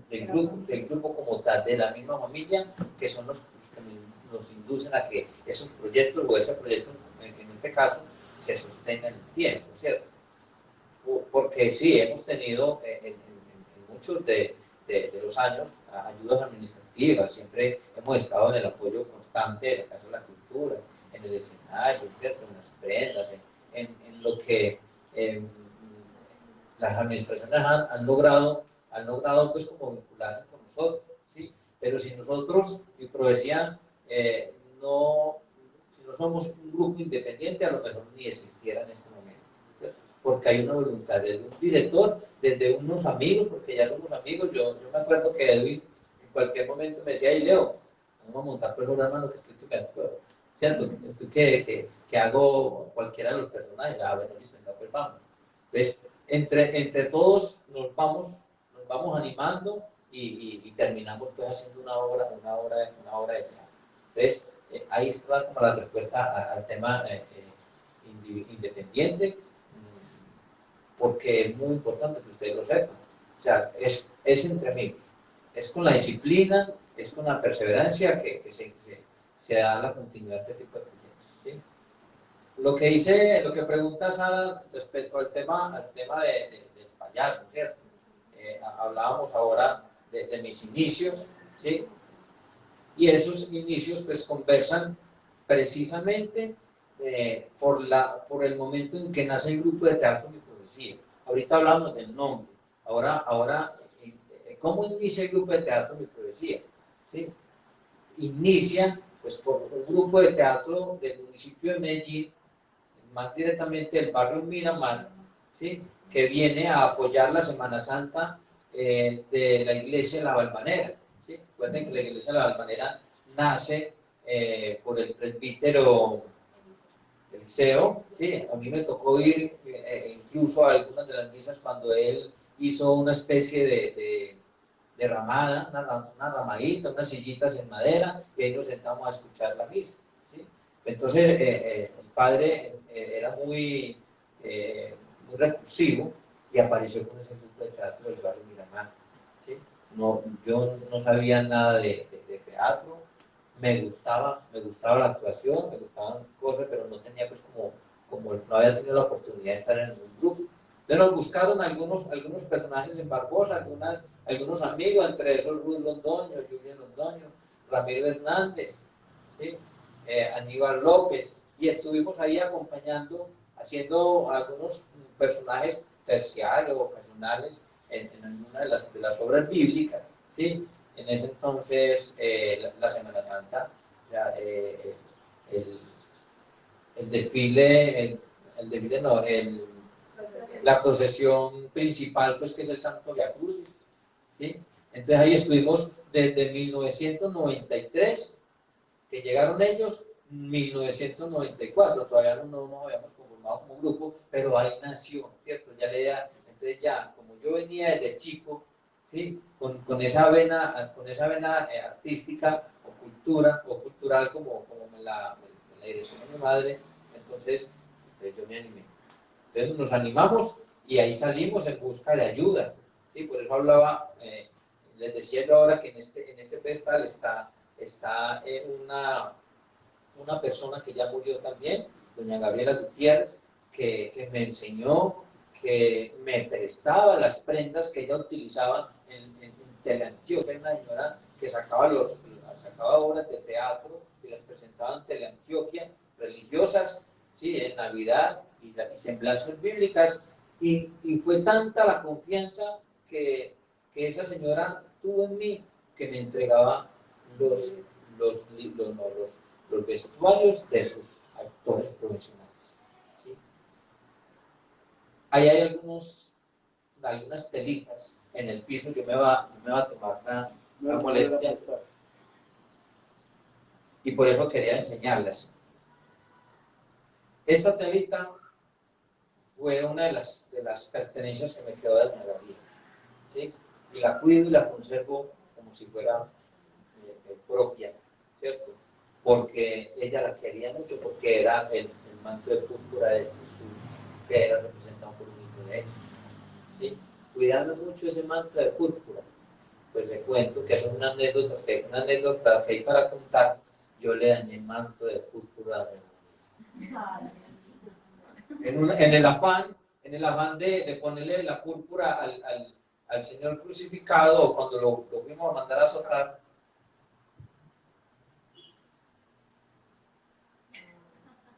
grupo como tal, de la misma familia, que son los que nos inducen a que esos proyectos o ese proyecto, en este caso, se sostenga en el tiempo, ¿cierto? Porque sí, hemos tenido en muchos de los años ayudas administrativas, siempre hemos estado en el apoyo constante, en el caso de la cultura, en el escenario, ¿cierto? En las prendas, en lo que las administraciones han logrado pues como vincularse con nosotros, ¿sí? Pero si nosotros, mi profecía, si no somos un grupo independiente, a lo mejor ni existiera en este momento, ¿cierto? Porque hay una voluntad desde un director, desde unos amigos, porque ya somos amigos. Yo me acuerdo que Edwin en cualquier momento me decía, hey Leo, vamos a montar pues un hermano que estoy de acuerdo, ¿cierto? Estoy que hago cualquiera de los personajes, bueno, listo, pues vamos. Entonces, entre todos nos vamos animando y terminamos pues haciendo una obra de teatro. Entonces, ahí está como la respuesta al tema independiente, porque es muy importante que ustedes lo sepan. O sea, es entre amigos, es con la disciplina, es con la perseverancia que se da la continuidad de este tipo de proyectos, ¿sí? Lo que pregunta Sara respecto al tema del payaso, ¿cierto? Hablábamos ahora de mis inicios, ¿sí? Y esos inicios pues conversan precisamente por el momento en que nace el grupo de teatro Mi Profecía. Ahorita hablamos del nombre, ahora ¿cómo inicia el grupo de teatro Mi Profecía? ¿Sí? Inicia pues por un grupo de teatro del municipio de Medellín, más directamente del barrio Miramar, ¿sí? Que viene a apoyar la Semana Santa de la iglesia de La Valvanera, ¿sí? Recuerden que la iglesia de La Valvanera nace por el presbítero Eliseo, ¿sí? A mí me tocó ir incluso a algunas de las misas cuando él hizo una especie de ramada, una ramadita, unas sillitas en madera, y ahí nos sentamos a escuchar la misa, ¿sí? Entonces, el padre era muy recursivo y apareció con ese grupo de teatro del barrio Miramar, ¿sí? No, yo no sabía nada de teatro, me gustaba la actuación, me gustaban cosas, pero no tenía pues como no había tenido la oportunidad de estar en un grupo. Entonces nos buscaron algunos personajes en Barbosa, algunos amigos, entre esos Ruth Londoño, Julián Londoño, Ramiro Hernández, ¿sí? Aníbal López, y estuvimos ahí acompañando, haciendo algunos personajes terciarios, ocasionales, en alguna de las obras bíblicas, ¿sí? En ese entonces, la Semana Santa, o sea, el desfile, no, la procesión principal, pues que es el Santo Via Crucis, ¿sí? Entonces ahí estuvimos desde 1993, que llegaron ellos, 1994, todavía no nos habíamos conformado como grupo, pero ahí nació, ¿cierto? Ya la idea, entonces ya, como yo venía desde chico, ¿sí? Con esa vena artística o cultural como me la direccionó mi madre, entonces yo me animé. Entonces nos animamos y ahí salimos en busca de ayuda, ¿sí? Por eso hablaba, les decía yo ahora que en este festival está una persona que ya murió también, doña Gabriela Gutiérrez, que me enseñó, que me prestaba las prendas que ella utilizaba en Teleantioquia. Era una señora que sacaba obras de teatro y las presentaba en Teleantioquia, religiosas, ¿sí? En Navidad y semblanzas bíblicas, y fue tanta la confianza que esa señora tuvo en mí, que me entregaba los vestuarios de sus actores profesionales, ¿sí? Ahí hay algunas telitas en el piso. Yo me va a tomar la molestia, y por eso quería enseñarlas. Esta telita fue una de las pertenencias que me quedó de la galería, ¿sí? Y la cuido y la conservo como si fuera propia. ¿cierto? Porque ella la quería mucho, porque era el manto de púrpura de Jesús, que era representado por un hijo de ella, ¿sí? Cuidando mucho ese manto de púrpura. Pues le cuento que son una anécdota que hay para contar. Yo le dañé el manto de púrpura de en el afán de ponerle la púrpura al Señor crucificado, o cuando lo fuimos a mandar a azotar,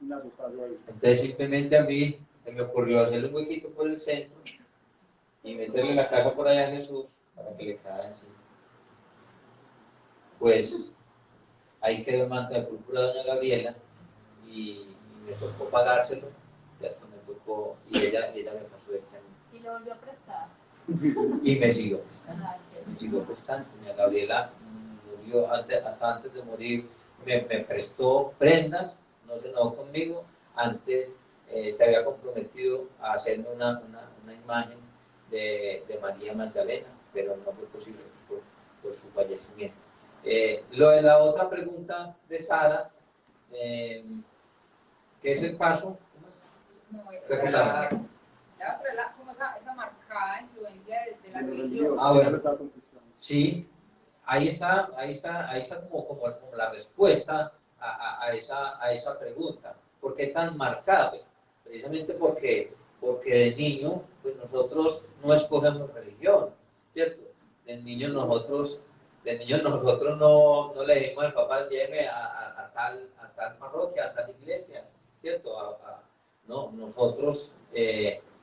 entonces simplemente a mí se me ocurrió hacerle un huequito por el centro y meterle la caja por allá a Jesús para que le caiga encima. Pues ahí quedó el manto de púrpura de doña Gabriela y me tocó pagárselo, ¿cierto? Me tocó, y ella me pasó este año. Y lo volvió a prestar. Y me siguió prestando. Doña Gabriela murió hasta antes de morir, me prestó prendas, no se enojó conmigo. Antes se había comprometido a hacerme una imagen de María Magdalena, pero no fue posible por su fallecimiento. Lo de la otra pregunta de Sara, ¿qué es el paso? No, Regular. la otra, como esa marcada influencia de la religión. Bueno, sí, ahí está como la respuesta a esa pregunta. ¿Por qué tan marcada? Pues, precisamente porque de niño, pues nosotros no escogemos religión, ¿cierto? De niños nosotros no le dijimos al papá, lléveme a tal parroquia, a tal iglesia, ¿cierto? No, nosotros,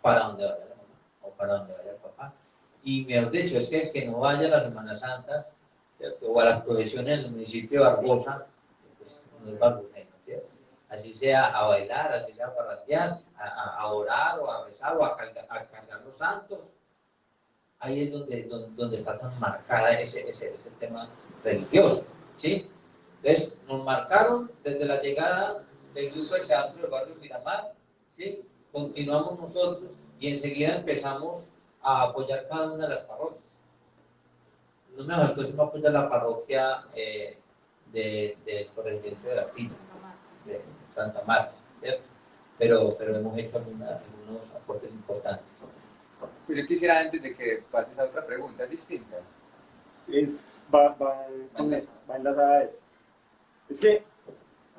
para donde vaya la mamá o para donde vaya el papá. Y mejor dicho, es que el que no vaya a las Semanas Santas, ¿cierto? O a las procesiones en el municipio de Barbosa, pues no es barboseno, ¿cierto? Así sea a bailar, así sea a parrandear, a orar o a rezar o a cargar los santos. Ahí es donde está tan marcada ese tema religioso, ¿sí? Entonces, nos marcaron desde la llegada del grupo de teatro del barrio Miramar, ¿sí? Continuamos nosotros y enseguida empezamos a apoyar cada una de las parroquias. No me faltó sino apoyar la parroquia del corregimiento de la Pina, de Santa Marta, ¿cierto? Pero hemos hecho algunos aportes importantes. Pues yo quisiera, antes de que pases a otra pregunta distinta. Va enlazada a esto. Es que,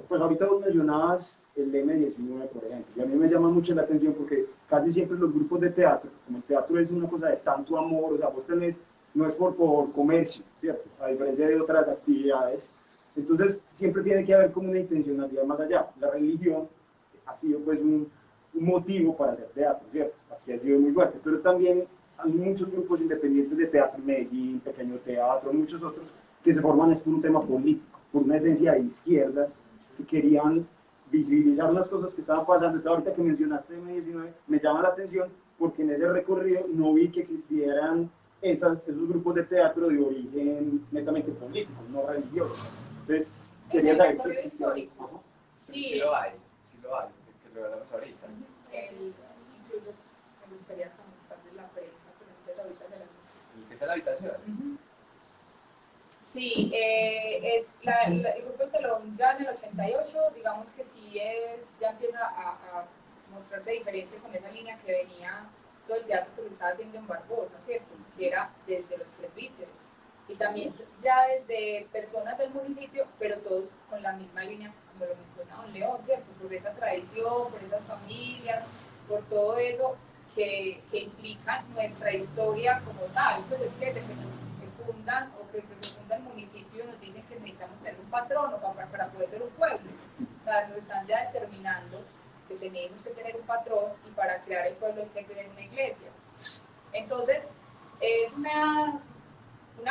pues ahorita vos mencionabas el M19, por ejemplo, y a mí me llama mucho la atención porque casi siempre los grupos de teatro, como el teatro es una cosa de tanto amor, o sea, vos tenés, no es por comercio, ¿cierto? A diferencia de otras actividades. Entonces, siempre tiene que haber como una intencionalidad más allá. La religión ha sido pues un motivo para hacer teatro, ¿cierto? Aquí ha sido muy fuerte, pero también hay muchos grupos independientes de teatro, Medellín, Pequeño Teatro, muchos otros, que se forman es por un tema político, por una esencia de izquierda, que querían visibilizar las cosas que estaban pasando. Entonces, ahorita que mencionaste M19, me llama la atención porque en ese recorrido no vi que existieran esos grupos de teatro de origen netamente político, no religioso. Entonces, quería saber si existía. Sí, lo hay, que lo hablamos ahorita. Incluso me gustaría hasta mostrarles la prensa, pero entonces ahorita se la ¿El que está en la habitación? Sí, el grupo de Telón ya en el 88, digamos que sí ya empieza a mostrarse diferente con esa línea que venía todo el teatro que se estaba haciendo en Barbosa, ¿cierto? Que era desde los presbíteros y también ya desde personas del municipio, pero todos con la misma línea, como lo mencionaba don León, ¿cierto? Por esa tradición, por esas familias, por todo eso que implica nuestra historia como tal. Pues es que desde que nos fundan o que se funda el municipio nos dicen que necesitamos tener un patrono para poder ser un pueblo. O sea, nos están ya determinando que tenemos que tener un patrón y para crear el pueblo hay que tener una iglesia. Entonces, es una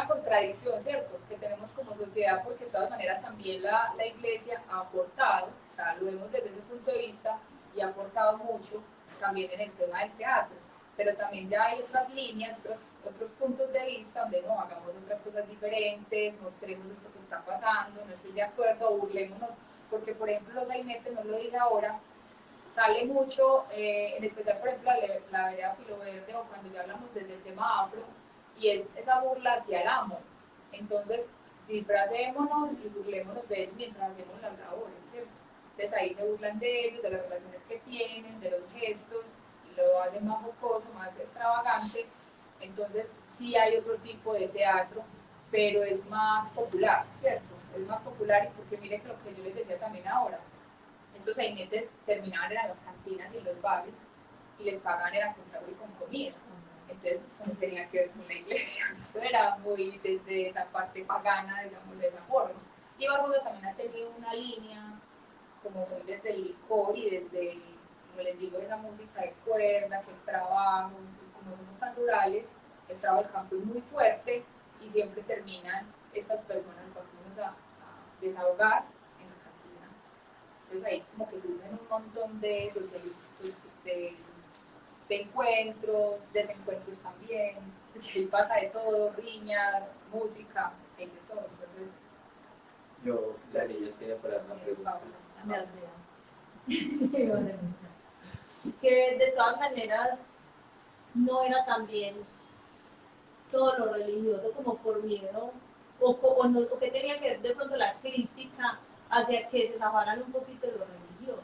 contradicción, ¿cierto? Que tenemos como sociedad, porque de todas maneras también la iglesia ha aportado, o sea, lo vemos desde ese punto de vista y ha aportado mucho también en el tema del teatro. Pero también ya hay otras líneas, otros puntos de vista donde no, hagamos otras cosas diferentes, mostremos esto que está pasando, no estoy de acuerdo, burlémonos, porque por ejemplo los sainetes, no lo dije ahora, sale mucho, en especial por ejemplo la vereda Filo Verde o cuando ya hablamos desde el tema afro, y es esa burla hacia el amo. Entonces, disfracémonos y burlémonos de ellos mientras hacemos las labores, ¿cierto? Entonces ahí se burlan de ellos, de las relaciones que tienen, de los gestos, y lo hacen más jocoso, más extravagante. Entonces sí hay otro tipo de teatro, pero es más popular, ¿cierto? Es más popular, y porque mire que lo que yo les decía también ahora, estos sainetes terminaban en las cantinas y en los bares, y les pagaban era con trago y con comida. Entonces eso no tenía que ver con la iglesia, esto era muy desde esa parte pagana, digamos, de esa forma. Y Barbosa también ha tenido una línea como muy desde el licor y desde, como les digo, esa música de cuerda, que el trabajo, como somos tan rurales, el trabajo del campo es muy fuerte y siempre terminan estas personas a desahogar en la cantina. Entonces ahí como que surgen un montón de de encuentros, desencuentros también, porque ahí pasa de todo, riñas, música, hay de todo. Entonces, La niña tiene para una pregunta. Que de todas maneras no era también todo lo religioso como por miedo, o que tenía que ver de pronto la crítica hacia que se zafaran un poquito de lo religioso.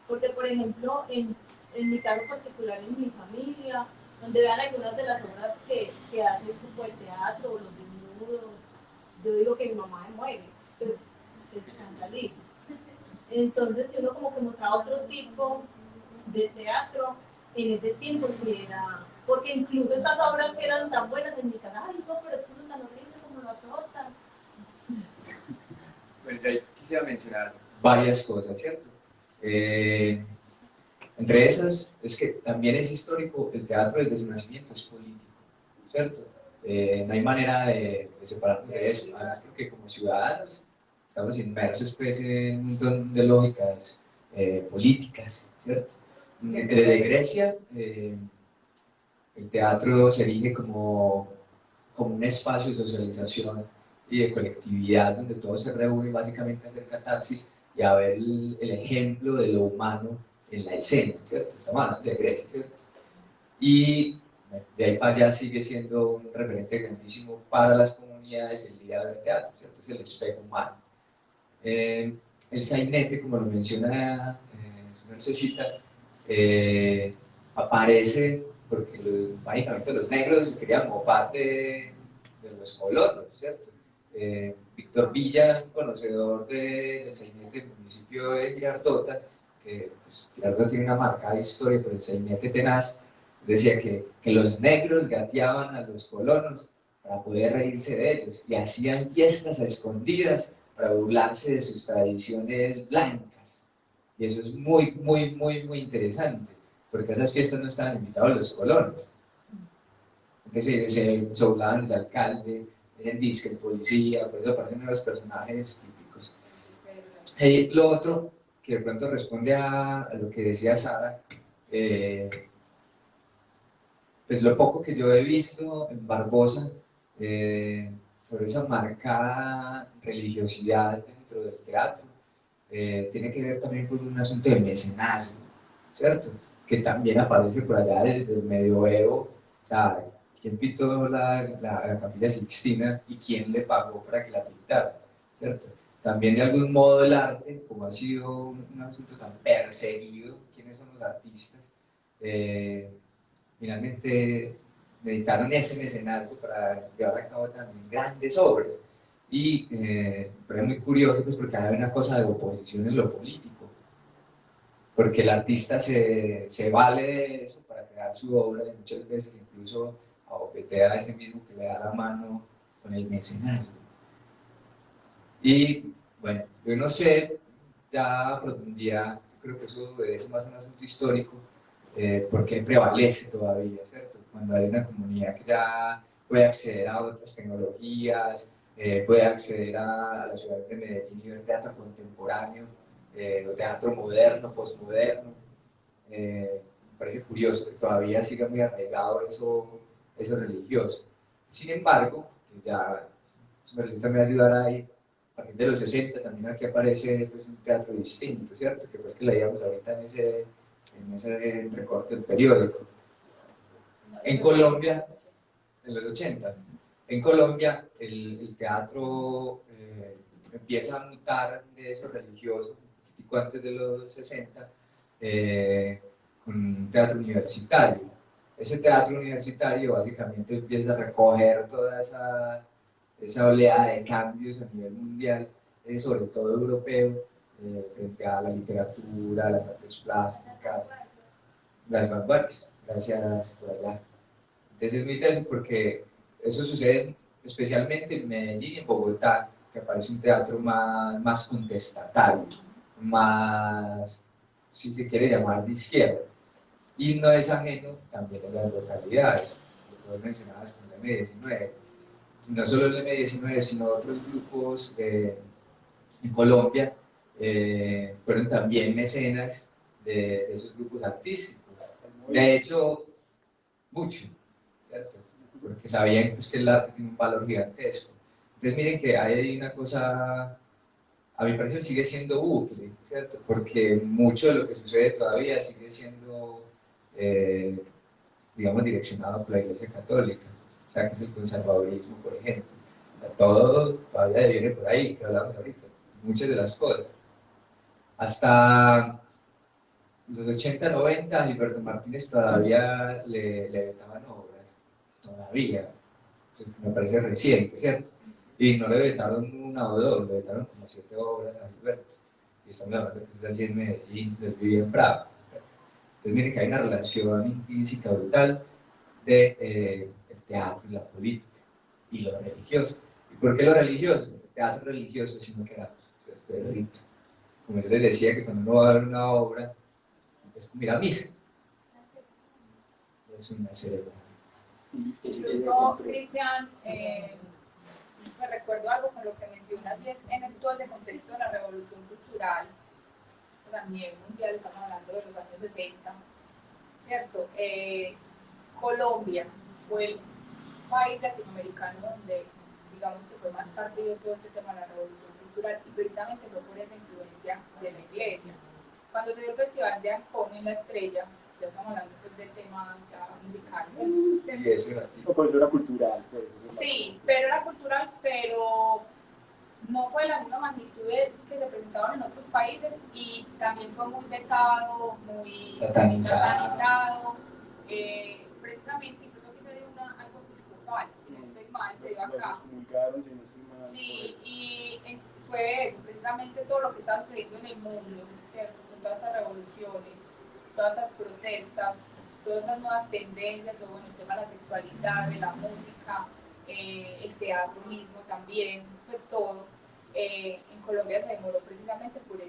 Porque, por ejemplo, en mi caso particular, en mi familia, donde vean algunas de las obras que hace el grupo de teatro, o los desnudos, yo digo que mi mamá me muere, pues es escandalísimo. Entonces, uno como que mostraba otro tipo de teatro en ese tiempo, que era, porque incluso estas obras que eran tan buenas en mi casa, ay, no, pero es que no es tan horrible como lo azotan. Bueno, yo quisiera mencionar varias cosas, ¿cierto? Entre esas, es que también es histórico, el teatro desde su nacimiento es político, ¿cierto? No hay manera de separarnos de eso, además porque como ciudadanos estamos inmersos pues, en un montón de lógicas políticas, ¿cierto? Desde Grecia, el teatro se erige como un espacio de socialización y de colectividad donde todos se reúnen básicamente a hacer catarsis y a ver el ejemplo de lo humano en la escena, ¿cierto? Estamos hablando de Grecia, ¿cierto? Y de ahí para allá sigue siendo un referente grandísimo para las comunidades el día del teatro, ¿cierto? Es el espejo humano. El sainete, como lo menciona su mercedcita, aparece porque básicamente los negros querían mofar de los colonos, ¿cierto? Víctor Villa, conocedor del sainete del municipio de Girardota, que pues, Girardota tiene una marcada historia por el sainete tenaz, decía que los negros gateaban a los colonos para poder reírse de ellos y hacían fiestas a escondidas para burlarse de sus tradiciones blancas. Y eso es muy, muy, muy, muy interesante, porque a esas fiestas no estaban invitados los colonos. Entonces se burlaban del alcalde, el disque, el policía, por eso aparecen los personajes típicos. Lo otro, que de pronto responde a lo que decía Sara, pues lo poco que yo he visto en Barbosa, sobre esa marcada religiosidad dentro del teatro, tiene que ver también con un asunto de mecenazgo, ¿cierto? Que también aparece por allá desde el medioevo. O sea, ¿quién pintó la Capilla Sixtina y quién le pagó para que la pintara? ¿Cierto? También de algún modo el arte, como ha sido un asunto tan perseguido, ¿quiénes son los artistas? Finalmente dedicaron ese mecenazgo para llevar a cabo también grandes obras. Y pero es muy curioso pues, porque hay una cosa de oposición en lo político, porque el artista se vale de eso para crear su obra y muchas veces incluso abopetea a ese mismo que le da la mano con el mecenazgo. Y bueno, yo no sé, ya a profundidad, creo que eso obedece más a un asunto histórico, porque prevalece todavía, ¿cierto? Cuando hay una comunidad que ya puede acceder a otras tecnologías, puede acceder a la ciudad de Medellín y ver teatro contemporáneo, o teatro moderno, postmoderno. Me parece curioso que todavía siga muy arraigado eso religioso. Sin embargo, ya me también ayudar ahí, a partir de los 60 también aquí aparece pues, un teatro distinto, ¿cierto? Que fue el que leíamos ahorita en ese recorte del periódico. En Colombia, en los 80, En Colombia el teatro empieza a mutar de eso religioso, un poquitico antes de los 60, con un teatro universitario. Ese teatro universitario básicamente empieza a recoger toda esa oleada de cambios a nivel mundial, sobre todo europeo, frente a la literatura, las artes plásticas, las vanguardias. Gracias por allá. Entonces es muy interesante porque eso sucede especialmente en Medellín y en Bogotá, que aparece un teatro más contestatario, más, si se quiere llamar, de izquierda. Y no es ajeno también a las localidades, lo que mencionabas con el M19. No solo el M19, sino otros grupos en Colombia fueron también mecenas de esos grupos artísticos. De hecho, mucho, ¿cierto? Porque sabían pues, que el arte tiene un valor gigantesco. Entonces miren que hay una cosa, a mi parecer sigue siendo útil, ¿cierto? Porque mucho de lo que sucede todavía sigue siendo, digamos, direccionado por la Iglesia Católica, o sea, que es el conservadurismo, por ejemplo. O sea, todo todavía viene por ahí, que hablamos ahorita, muchas de las cosas. Hasta los 80, 90, Gilberto Martínez todavía le vetaban obras, todavía, me parece reciente, ¿cierto? Y no le vetaron una o dos, le vetaron como 7 obras a Gilberto. Y estamos hablando de que es allí en Medellín, él vivía en Praga. Entonces miren que hay una relación intrínseca brutal de el teatro y la política y lo religioso. ¿Y por qué lo religioso? El teatro religioso si no quedamos, ¿cierto? El rito. Como yo les decía que cuando uno va a ver una obra, es como ir a misa. Es una ceremonia. Incluso, Cristian, me recuerdo algo con lo que mencionas, y es en todo ese contexto de la revolución cultural, pues a nivel mundial, estamos hablando de los años 60, ¿cierto? Colombia fue el país latinoamericano donde, digamos que fue más tardío todo este tema de la revolución cultural, y precisamente fue por esa influencia de la iglesia. Cuando se dio el festival de Ancón en La Estrella, ya estamos hablando pues, de temas ya musicales. Y eso era tipo. Pues era cultural. Pues, Sí, pero era cultural, pero no fue la misma magnitud que se presentaban en otros países, y también fue muy vetado, muy satanizado. Precisamente, incluso que se dio algo episcopal, si no estoy mal, se dio acá. Sí, y fue eso, precisamente todo lo que estaba sucediendo en el mundo, ¿cierto? Con todas esas revoluciones, todas esas protestas, todas esas nuevas tendencias, o bueno, el tema de la sexualidad, de la música, el teatro mismo también, pues todo. En Colombia se demoró precisamente por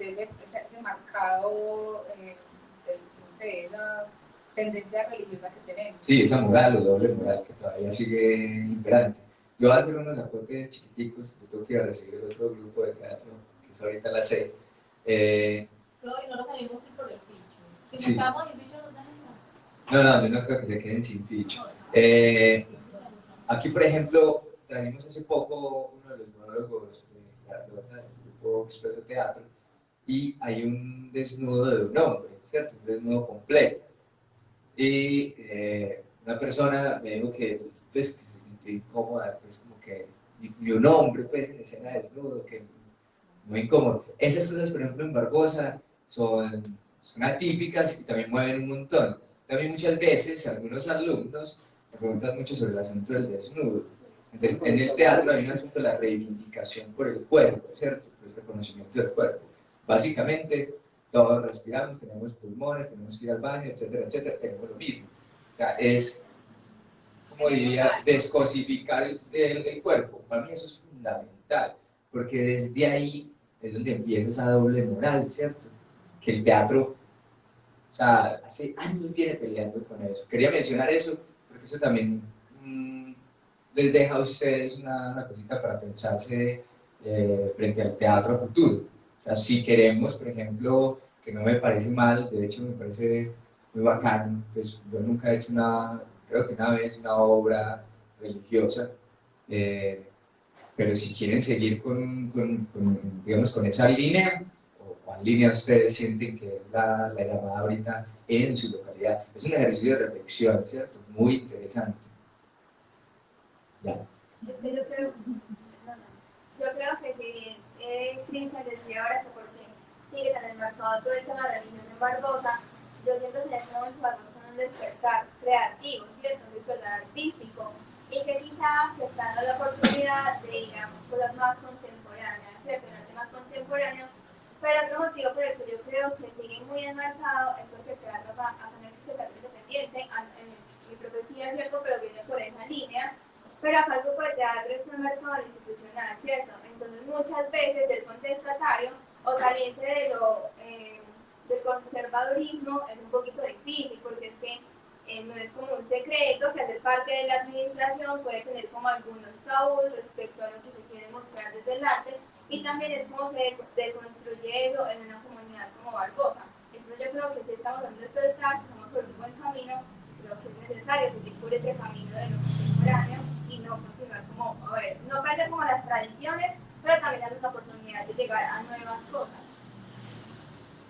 ese marcado, no sé, esa tendencia religiosa que tenemos. Sí, esa moral o doble moral que todavía sigue imperante. Yo voy a hacer unos aportes chiquiticos, yo tengo que ir a recibir el otro grupo de teatro, que es ahorita a las 6. No, y no nos salimos por el bicho. Si Sí. nos quedamos en el bicho, nos dejan. No, yo no creo que se queden sin ficho. Aquí, por ejemplo, trajimos hace poco uno de los monólogos de la del grupo Expreso Teatro, y hay un desnudo de un hombre, ¿cierto? Un desnudo completo. Y una persona me dijo que, pues, que se sintió incómoda, pues como que, y un hombre pues en escena desnudo, que muy incómodo. Esas cosas, por ejemplo, en Barbosa son atípicas y también mueven un montón. También muchas veces algunos alumnos me preguntan mucho sobre el asunto del desnudo. Entonces, en el teatro hay un asunto de la reivindicación por el cuerpo, ¿cierto? Por el reconocimiento del cuerpo. Básicamente, todos respiramos, tenemos pulmones, tenemos que ir al baño, etcétera, etcétera, tenemos lo mismo. O sea, es, como diría, descosificar el cuerpo. Para mí eso es fundamental, porque desde ahí es donde empieza esa doble moral, ¿cierto? Que el teatro, o sea, hace años viene peleando con eso. Quería mencionar eso, porque eso también les deja a ustedes una cosita para pensarse frente al teatro a futuro. O sea, si queremos, por ejemplo, que no me parece mal, de hecho me parece muy bacán, pues yo nunca he hecho creo que una vez una obra religiosa, pero si quieren seguir digamos, con esa línea, o cuál línea ustedes sienten que es la llamada ahorita en su localidad, es un ejercicio de reflexión, ¿cierto? Muy interesante. Ya. Es que yo creo que si Cristian decía ahora que porque sigue tan enmarcado todo el tema de la religión en Barbosa, yo siento que en este momento Barbosa es un despertar creativo, ¿cierto? Un despertar artístico, y que quizás se está dando la oportunidad de ir a cosas más contemporáneas, ¿cierto? Un arte más contemporáneo, pero otro motivo por el que yo creo que sigue muy enmarcado es porque el teatro acá no existe teatro independiente, mi profecía es cierto, pero viene por esa línea. Pero acá el grupo de teatro es un mercado institucional, ¿cierto? Entonces muchas veces el contestatario o salirse de del conservadurismo es un poquito difícil, porque es que no es como un secreto que hacer parte de la administración puede tener como algunos tabús respecto a lo que se quiere mostrar desde el arte, y también es como se deconstruye eso en una comunidad como Barbosa. Entonces yo creo que si estamos en un despertar, que estamos por un buen camino, creo que es necesario seguir por ese camino de lo contemporáneo y no continuar como, a ver, no perder como las tradiciones, pero también darles la oportunidad de llegar a nuevas cosas.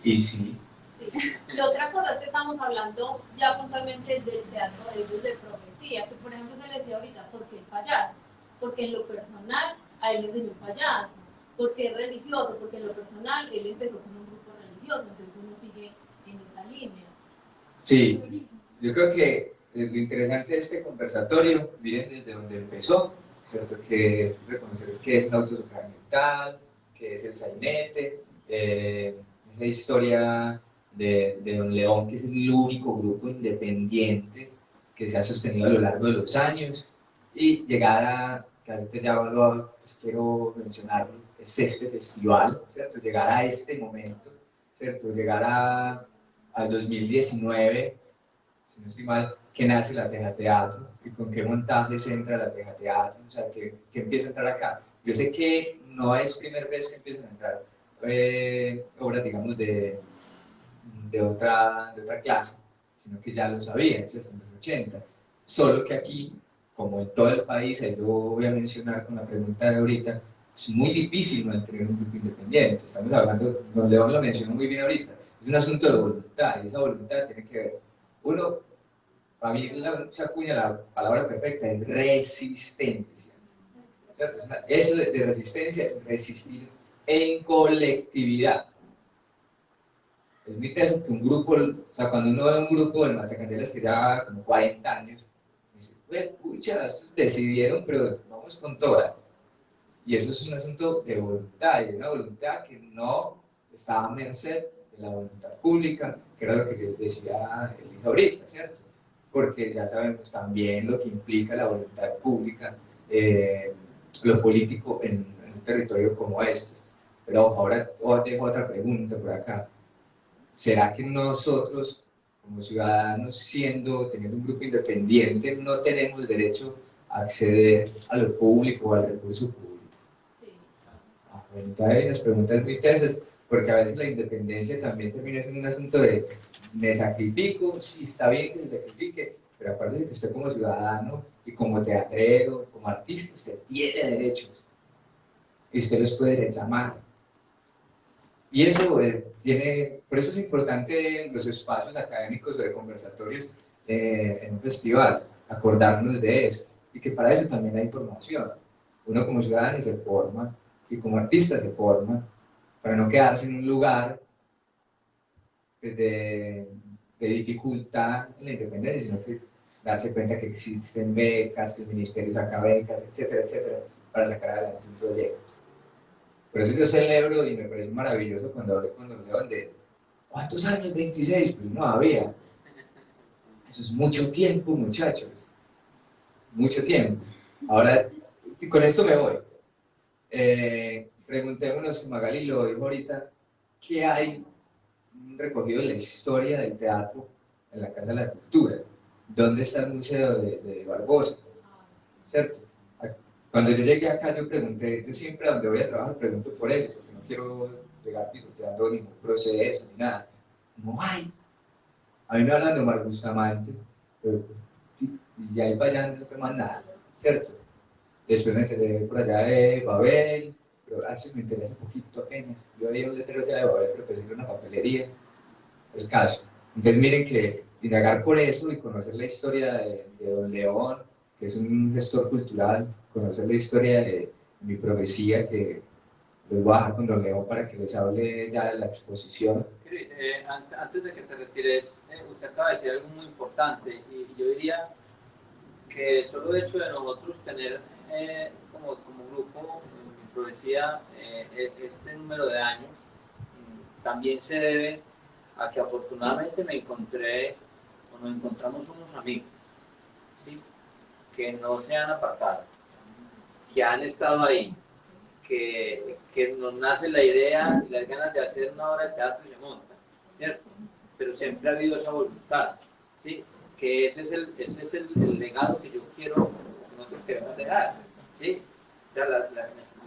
Y sí. Sí. Y otra cosa es que estamos hablando ya puntualmente del teatro de ellos de profecía, que por ejemplo se les decía ahorita, ¿por qué el payaso? Porque en lo personal a él le enseñó un payaso, porque es religioso, porque en lo personal él empezó con un grupo religioso, entonces uno sigue en esa línea. Sí, yo creo que lo interesante de este conversatorio, miren desde donde empezó, ¿cierto? Que es reconocer qué es la autosacramental, qué es el sainete, esa historia de Don León, que es el único grupo independiente que se ha sostenido a lo largo de los años, y llegar a, que ahorita ya pues quiero mencionarlo, es este festival, ¿cierto? Llegar a este momento, ¿cierto? Llegar al 2019, si no estoy mal, que nace la Teja Teatro y con qué montajes entra la Teja Teatro, o sea, que empieza a entrar acá. Yo sé que no es primera vez que empiezan a entrar obras, digamos, de otra clase, sino que ya lo sabían, ¿cierto? En los 80. Solo que aquí, como en todo el país, ahí lo voy a mencionar con la pregunta de ahorita, es muy difícil mantener un grupo independiente. Estamos hablando, don León lo mencionó muy bien ahorita, es un asunto de voluntad, y esa voluntad tiene que ver, uno, para mí se acuña la palabra perfecta, es resistencia. Eso de resistencia, resistir en colectividad. Es muy teso que un grupo, o sea, cuando uno ve un grupo de matacandelas que ya como 40 años, dice, pucha, decidieron, pero vamos con toda. Y eso es un asunto de voluntad, y de una voluntad que no estaba a merced de la voluntad pública, que era lo que decía Elisa ahorita, ¿cierto? Porque ya sabemos también lo que implica la voluntad pública, lo político en un territorio como este. Pero ahora dejo otra pregunta por acá. ¿Será que nosotros, como ciudadanos, teniendo un grupo independiente, no tenemos derecho a acceder a lo público o al recurso público? Bueno, hay unas preguntas muy tesas, porque a veces la independencia también termina siendo un asunto de me sacrifico, sí está bien que se sacrifique, pero acuérdese que usted como ciudadano y como teatrero, como artista, usted tiene derechos y usted los puede reclamar. Y eso por eso es importante los espacios académicos o de conversatorios en un festival, acordarnos de eso, y que para eso también hay formación. Uno como ciudadano se forma, y como artista se forma, para no quedarse en un lugar de dificultad en la independencia, sino que darse cuenta que existen becas, que el ministerio saca becas, etcétera, etcétera, para sacar adelante un proyecto. Por eso yo celebro y me parece maravilloso cuando hablé con Don León de ¿cuántos años? 26, pues no había. Eso es mucho tiempo, muchachos. Mucho tiempo. Ahora, con esto me voy. Preguntémonos, Magali lo dijo ahorita, ¿qué hay recogido en la historia del teatro en la Casa de la Cultura? ¿Dónde está el Museo de Barbosa? ¿Cierto? Cuando yo llegué acá, yo pregunté, yo siempre a donde voy a trabajar pregunto por eso, porque no quiero llegar pisoteando ningún proceso ni nada. No hay. A mí me hablan de Omar Bustamante, pero y ahí para allá no tengo más nada, ¿cierto? Después me enteré por allá de Babel, pero así me interesa un poquito apenas. Yo había un letrero ya de Babel, pero pues era una papelería, el caso. Entonces miren que indagar por eso y conocer la historia de Don León, que es un gestor cultural, conocer la historia de mi profecía, que los voy a dejar con don Leo para que les hable ya de la exposición. Cris, antes de que te retires, usted acaba de decir algo muy importante y yo diría que solo el hecho de nosotros tener como grupo mi profecía este número de años también se debe a que afortunadamente nos encontramos unos amigos, ¿sí? Que no se han apartado, que han estado ahí, que nos nace la idea y las ganas de hacer una obra de teatro y se monta, ¿cierto? Pero siempre ha habido esa voluntad, ¿sí? Que ese es el legado que nosotros queremos dejar, ¿sí? O sea,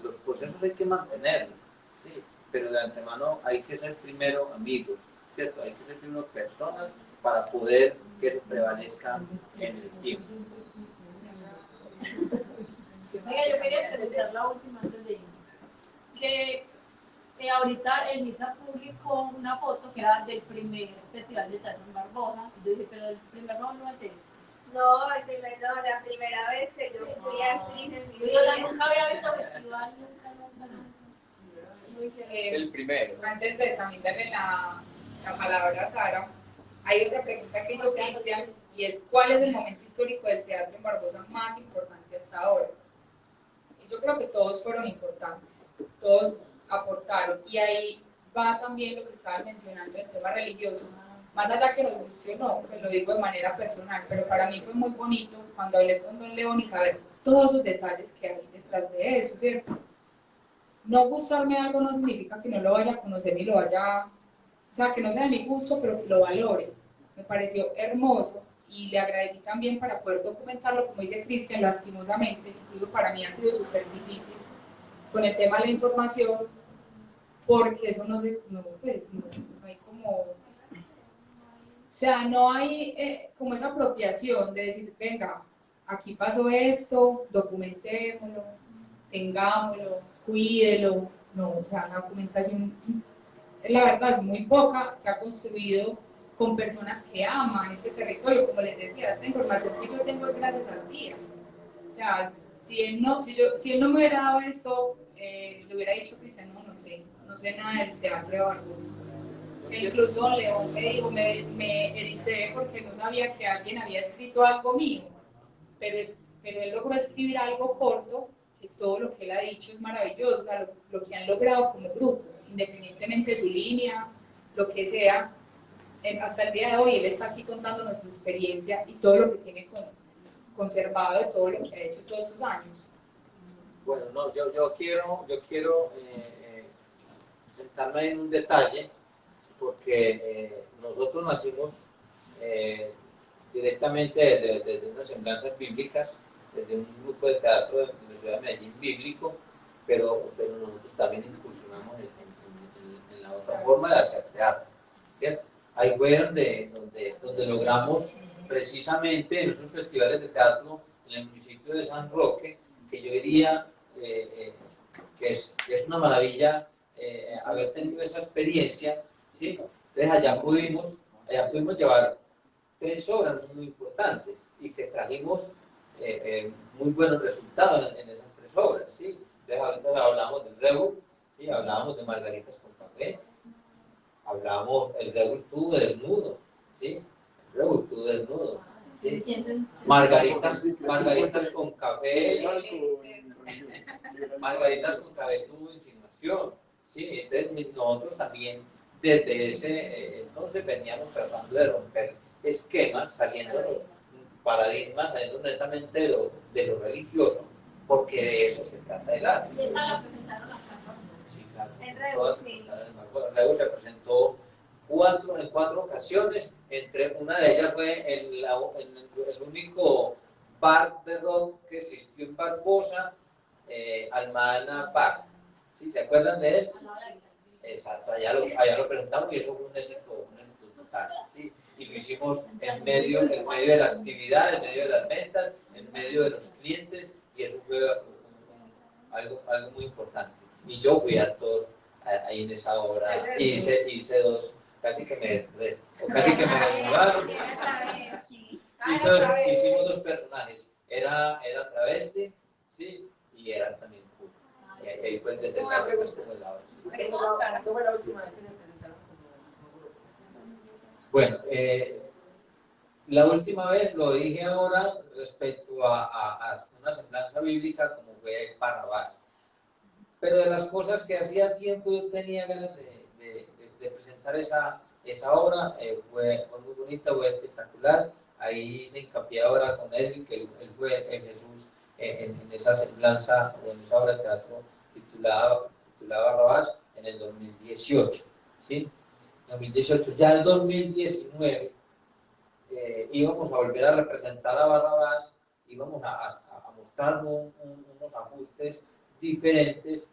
los procesos hay que mantenerlos, ¿sí? Pero de antemano hay que ser primero amigos, ¿cierto? Hay que ser primero personas para poder que eso prevalezca en el tiempo. Venga, yo quería preguntar la última antes de irme. Que ahorita el MISA publicó una foto que era del primer festival de teatro en Barbosa. Yo dije, pero el primer no es ese. No, la primera vez que yo fui actriz en mi vida. Yo nunca había visto festival, nunca. El primero. Antes de también darle la palabra a Sara, hay otra pregunta que hizo Cristian, y es ¿cuál es el momento histórico del teatro en Barbosa más importante hasta ahora? Yo creo que todos fueron importantes, todos aportaron, y ahí va también lo que estaban mencionando, el tema religioso. Más allá que nos guste o no, pues lo digo de manera personal, pero para mí fue muy bonito cuando hablé con don León y saber todos los detalles que hay detrás de eso, ¿cierto? No gustarme algo no significa que no lo vaya a conocer ni lo vaya, o sea, que no sea de mi gusto, pero que lo valore. Me pareció hermoso y le agradecí también para poder documentarlo, como dice Cristian, lastimosamente, incluso para mí ha sido súper difícil con el tema de la información, porque eso no hay como, o sea, no hay como esa apropiación de decir, venga, aquí pasó esto, documentémoslo, tengámoslo, cuídelo, no, o sea, la documentación, la verdad es muy poca, se ha construido con personas que aman este territorio, como les decía, esta información que yo tengo es gracias a Díaz, o sea, si él no me hubiera dado esto, le hubiera dicho Cristian, no sé nada del teatro de Barbosa. E incluso León me dijo, me ericé porque no sabía que alguien había escrito algo mío, pero él logró escribir algo corto, que todo lo que él ha dicho es maravilloso, o sea, lo que han logrado como grupo, independientemente de su línea, lo que sea, hasta el día de hoy él está aquí contándonos su experiencia y todo lo que tiene conservado de todo lo que ha hecho todos estos años. Bueno, no, yo quiero sentarme en un detalle, porque nosotros nacimos directamente desde unas semblanzas bíblicas, desde un grupo de teatro de la ciudad de Medellín bíblico, pero nosotros también incursionamos en la otra forma de hacer teatro, ¿cierto? Ahí fue donde logramos precisamente en esos festivales de teatro en el municipio de San Roque, que yo diría que es una maravilla haber tenido esa experiencia, ¿sí? Entonces allá pudimos llevar 3 obras muy importantes y que trajimos muy buenos resultados en esas 3 obras, ¿sí? Entonces ahorita hablamos del Rebu, ¿sí? Hablábamos de Margaritas con Café, hablábamos el Rebu tuvo desnudo, ¿sí? El Rebu tuvo desnudo, ¿sí? Margaritas con Café, Margaritas con Café tuvo insinuación, ¿sí? Entonces nosotros también desde ese entonces veníamos tratando de romper esquemas, saliendo de los paradigmas, saliendo netamente de lo religioso, porque de eso se trata el arte. Sí, claro. En Rebu, sí. En Rebu se presentó en 4 ocasiones, entre una de ellas fue en el único bar de rock que existió en Barbosa, Almana Bar. ¿Sí? ¿Se acuerdan de él? Exacto, allá lo presentamos y eso fue un éxito total, ¿sí? Y lo hicimos en medio de la actividad, en medio de las ventas, en medio de los clientes, y eso fue algo muy importante. Y yo fui actor ahí en esa obra, hice 2, casi que me desnudaron. Hicimos 2 personajes, era Bueno, la última vez lo dije ahora respecto a una semblanza bíblica como fue Barrabás. Pero de las cosas que hacía tiempo yo tenía ganas de presentar esa obra, fue muy bonita, fue espectacular. Ahí se hincapié ahora con Edwin, que él fue el Jesús en esa semblanza o en esa obra de teatro titulada Barrabás en el 2018. ¿Sí? 2018, ya en 2019 íbamos a volver a representar a Barrabás, íbamos a mostrar unos ajustes diferentes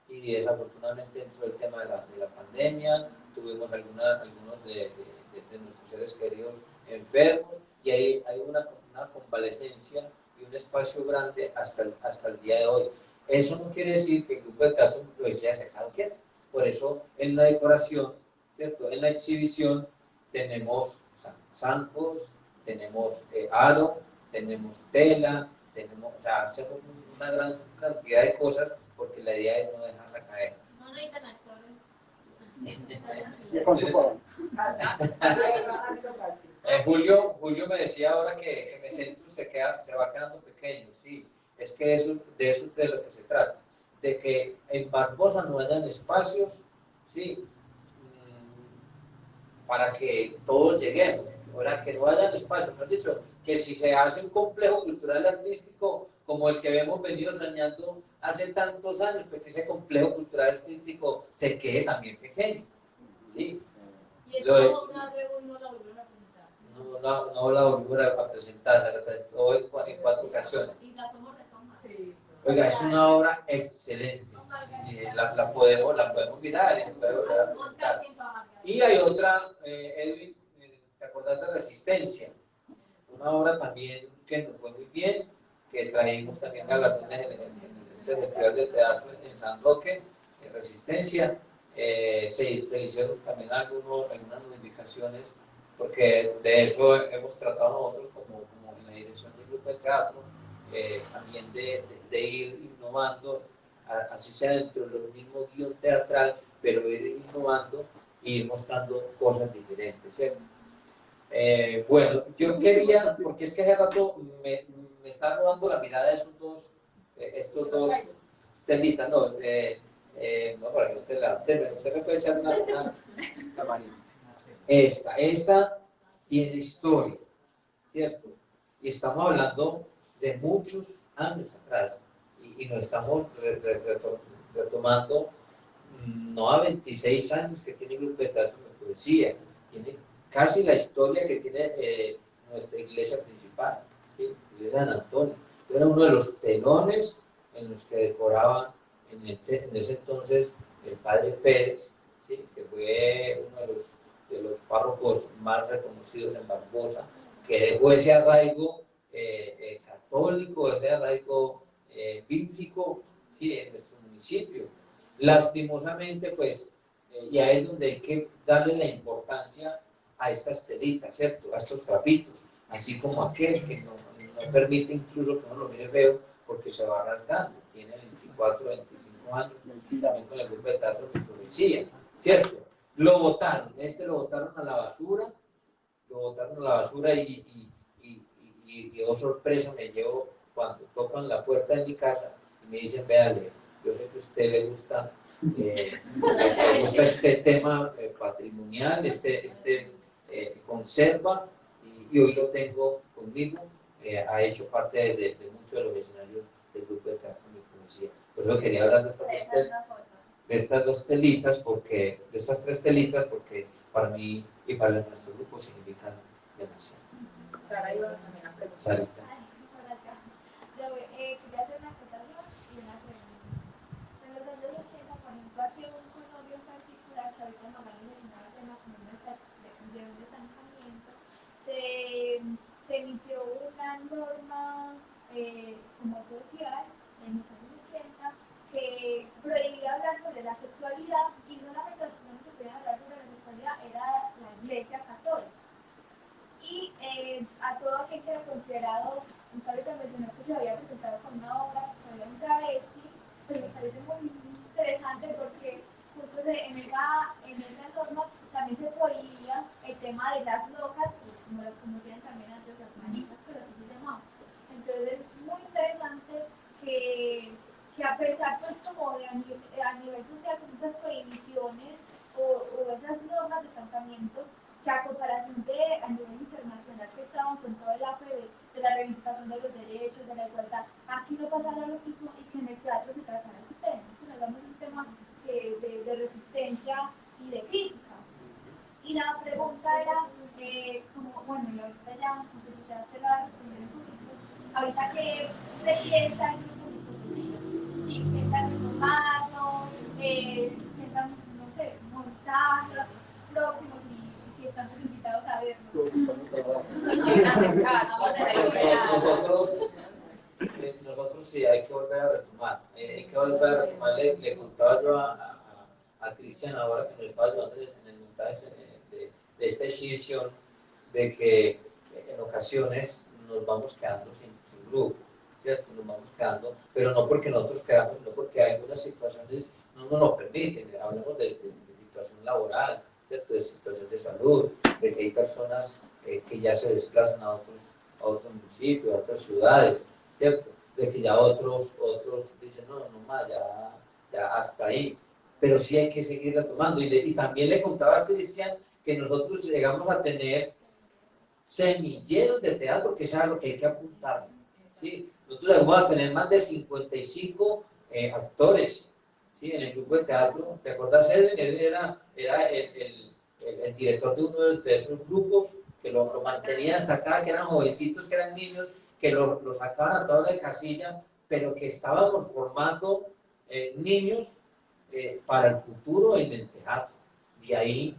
y desafortunadamente dentro del tema de la pandemia tuvimos algunos de nuestros seres queridos enfermos y ahí hay una convalecencia y un espacio grande hasta el día de hoy. Eso no quiere decir que el grupo de teatro lo haya sacado quieto. Por eso en la decoración, ¿cierto? En la exhibición tenemos zancos, tenemos aro, tenemos tela, o sea, hacemos una gran cantidad de cosas porque la idea es no dejarla caer. No necesitan actores. Julio me decía ahora que Mecentus se va quedando pequeño, sí, es que de eso es de lo que se trata, de que en Barbosa no hayan espacios, sí, para que todos lleguemos, ahora que no hayan espacios, me han dicho que si se hace un complejo cultural artístico como el que hemos venido soñando hace tantos años, pues que ese complejo cultural artístico se quede también pequeño, ¿sí? Y esta obra no la volvieron a presentar. No la volvieron a presentar, se representó en 4 ocasiones. Y la podemos retomar. Sí. Oiga, es una obra excelente, sí, la podemos mirar y se puede volver a presentar. Y hay otra, Edwin, ¿te acordás de Resistencia? Una obra también que nos fue muy bien, que trajimos también galardones en el Festival de Teatro en San Roque, en Resistencia. Se hicieron también algunas modificaciones, porque de eso hemos tratado nosotros como en la dirección del grupo de teatro, también de ir innovando, así sea dentro del mismo guión teatral, pero ir innovando e ir mostrando cosas diferentes, ¿cierto? Bueno, yo quería, porque es que hace rato me está robando la mirada de estos dos telitas, no, para que no te la usted me puede echar una manita. Esta tiene historia, ¿cierto? Y estamos hablando de muchos años atrás, y nos estamos retomando, no a 26 años que tiene el grupo de teatro de poesía, tiene casi la historia que tiene nuestra iglesia principal, ¿sí? La iglesia de San Antonio. Yo era uno de los telones en los que decoraban en ese entonces el padre Pérez, ¿sí? Que fue uno de los párrocos más reconocidos en Barbosa, que dejó ese arraigo católico, ese arraigo bíblico, ¿sí? En nuestro municipio. Lastimosamente, pues, y ahí es donde hay que darle la importancia a estas telitas, ¿cierto? A estos trapitos, así como aquel que no permite incluso que uno lo mire feo porque se va arrancando, tiene 24, 25 años, también con el grupo de teatro de poesía, ¿cierto? Lo botaron a la basura, y oh sorpresa me llevo cuando tocan la puerta de mi casa y me dicen, véale, yo sé que a usted le gusta este tema patrimonial, conserva, y hoy lo tengo conmigo, ha hecho parte de muchos de los escenarios del grupo de teatro de poesía. Por eso quería hablar de estas dos telitas, de estas 3 telitas, porque para mí y para nuestro grupo significan demasiado. Sara iba también a preguntar. Sarita. Yo quería hacer una acotación y una pregunta. En los años 80, por ejemplo, aquí hubo un conobio en particular, que ahorita Magdalena mencionaba el tema como de un estancamiento, se emitió una norma como social en los años 80 que prohibía hablar sobre la sexualidad, y solamente las personas que podían hablar sobre la sexualidad era la Iglesia Católica. Y a todo aquel que era considerado, usted que mencionó que se había presentado con una obra que había un travesti, pues me parece muy interesante porque justo en esa norma también se prohibía el tema de las locas, pues, como las conocían también antes las manitas, pero así se llamaban. Entonces es muy interesante que a pesar pues como de a nivel social, con esas prohibiciones o esas normas de estancamiento, que a comparación de a nivel internacional que estaban con todo el auge de la reivindicación de los derechos, de la igualdad, aquí no pasara lo mismo y que en el teatro se tratara ese tema. Pues hablamos de un tema de resistencia y de crítica. Y la pregunta era, como, bueno, y ahorita ya, pues quizás se la va a responder un poquito, ahorita que se piensa en grupo de profesía, sí, piensan en retomarlo, piensan, no sé, montajes próximos y si están pues invitados a verlo. Nosotros sí hay que volver a retomar, le contaba yo a Cristian ahora que nos estaba ayudando en el montaje de esta exhibición, de que en ocasiones nos vamos quedando sin grupo, ¿cierto? Nos vamos quedando, pero no porque nosotros queramos, sino porque algunas situaciones no nos lo permiten. Hablamos de situación laboral, ¿cierto? De situación de salud, de que hay personas que ya se desplazan a otros municipios, a otras ciudades, ¿cierto? De que ya otros dicen, no más, ya hasta ahí. Pero sí hay que seguir retomando. Y también le contaba a Cristian que nosotros llegamos a tener semilleros de teatro, que es a lo que hay que apuntar, ¿sí? Nosotros llegamos a tener más de 55 actores, ¿sí? En el grupo de teatro. ¿Te acuerdas, Edwin? Edwin era el director de uno de esos grupos, que lo mantenía hasta acá, que eran jovencitos, que eran niños, que lo sacaban a toda la casilla, pero que estábamos formando niños para el futuro en el teatro. Y ahí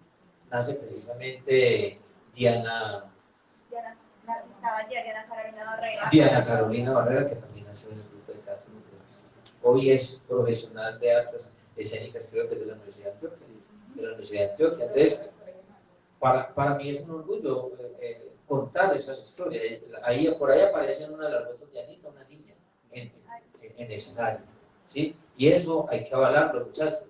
nace precisamente Diana Carolina Barrera, que también nació en el grupo de teatro. Hoy es profesional de artes escénicas, creo que de la Universidad de Antioquia. Entonces, para mí es un orgullo contar esas historias. Por ahí aparece en una de las fotos de Anita, una niña, en escenario, ¿sí? Y eso hay que avalarlo, muchachos.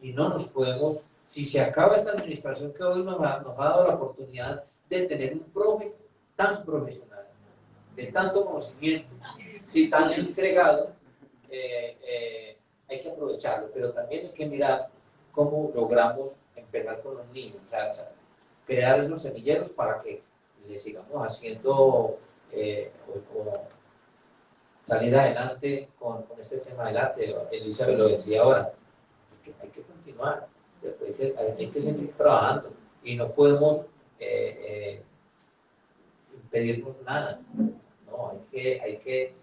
Y no nos podemos, si se acaba esta administración que hoy nos ha dado la oportunidad de tener un profe tan profesional, de tanto conocimiento, ¿sí? Tan entregado, hay que aprovecharlo, pero también hay que mirar cómo logramos empezar con los niños, o sea, crear esos semilleros para que le sigamos haciendo o salir adelante con este tema del arte. Elizabeth lo decía ahora, hay que continuar, hay que seguir trabajando y no podemos impedirnos nada. No, hay que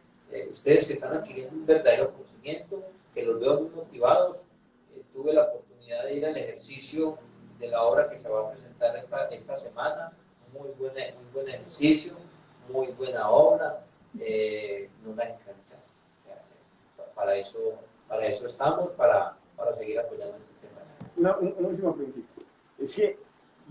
ustedes que están adquiriendo un verdadero conocimiento, que los veo muy motivados. Tuve la oportunidad de ir al ejercicio de la obra que se va a presentar esta semana. Muy buen ejercicio, muy buena obra. Nos va a encantar. Para eso estamos, para seguir apoyando este tema. Una última pregunta. Es que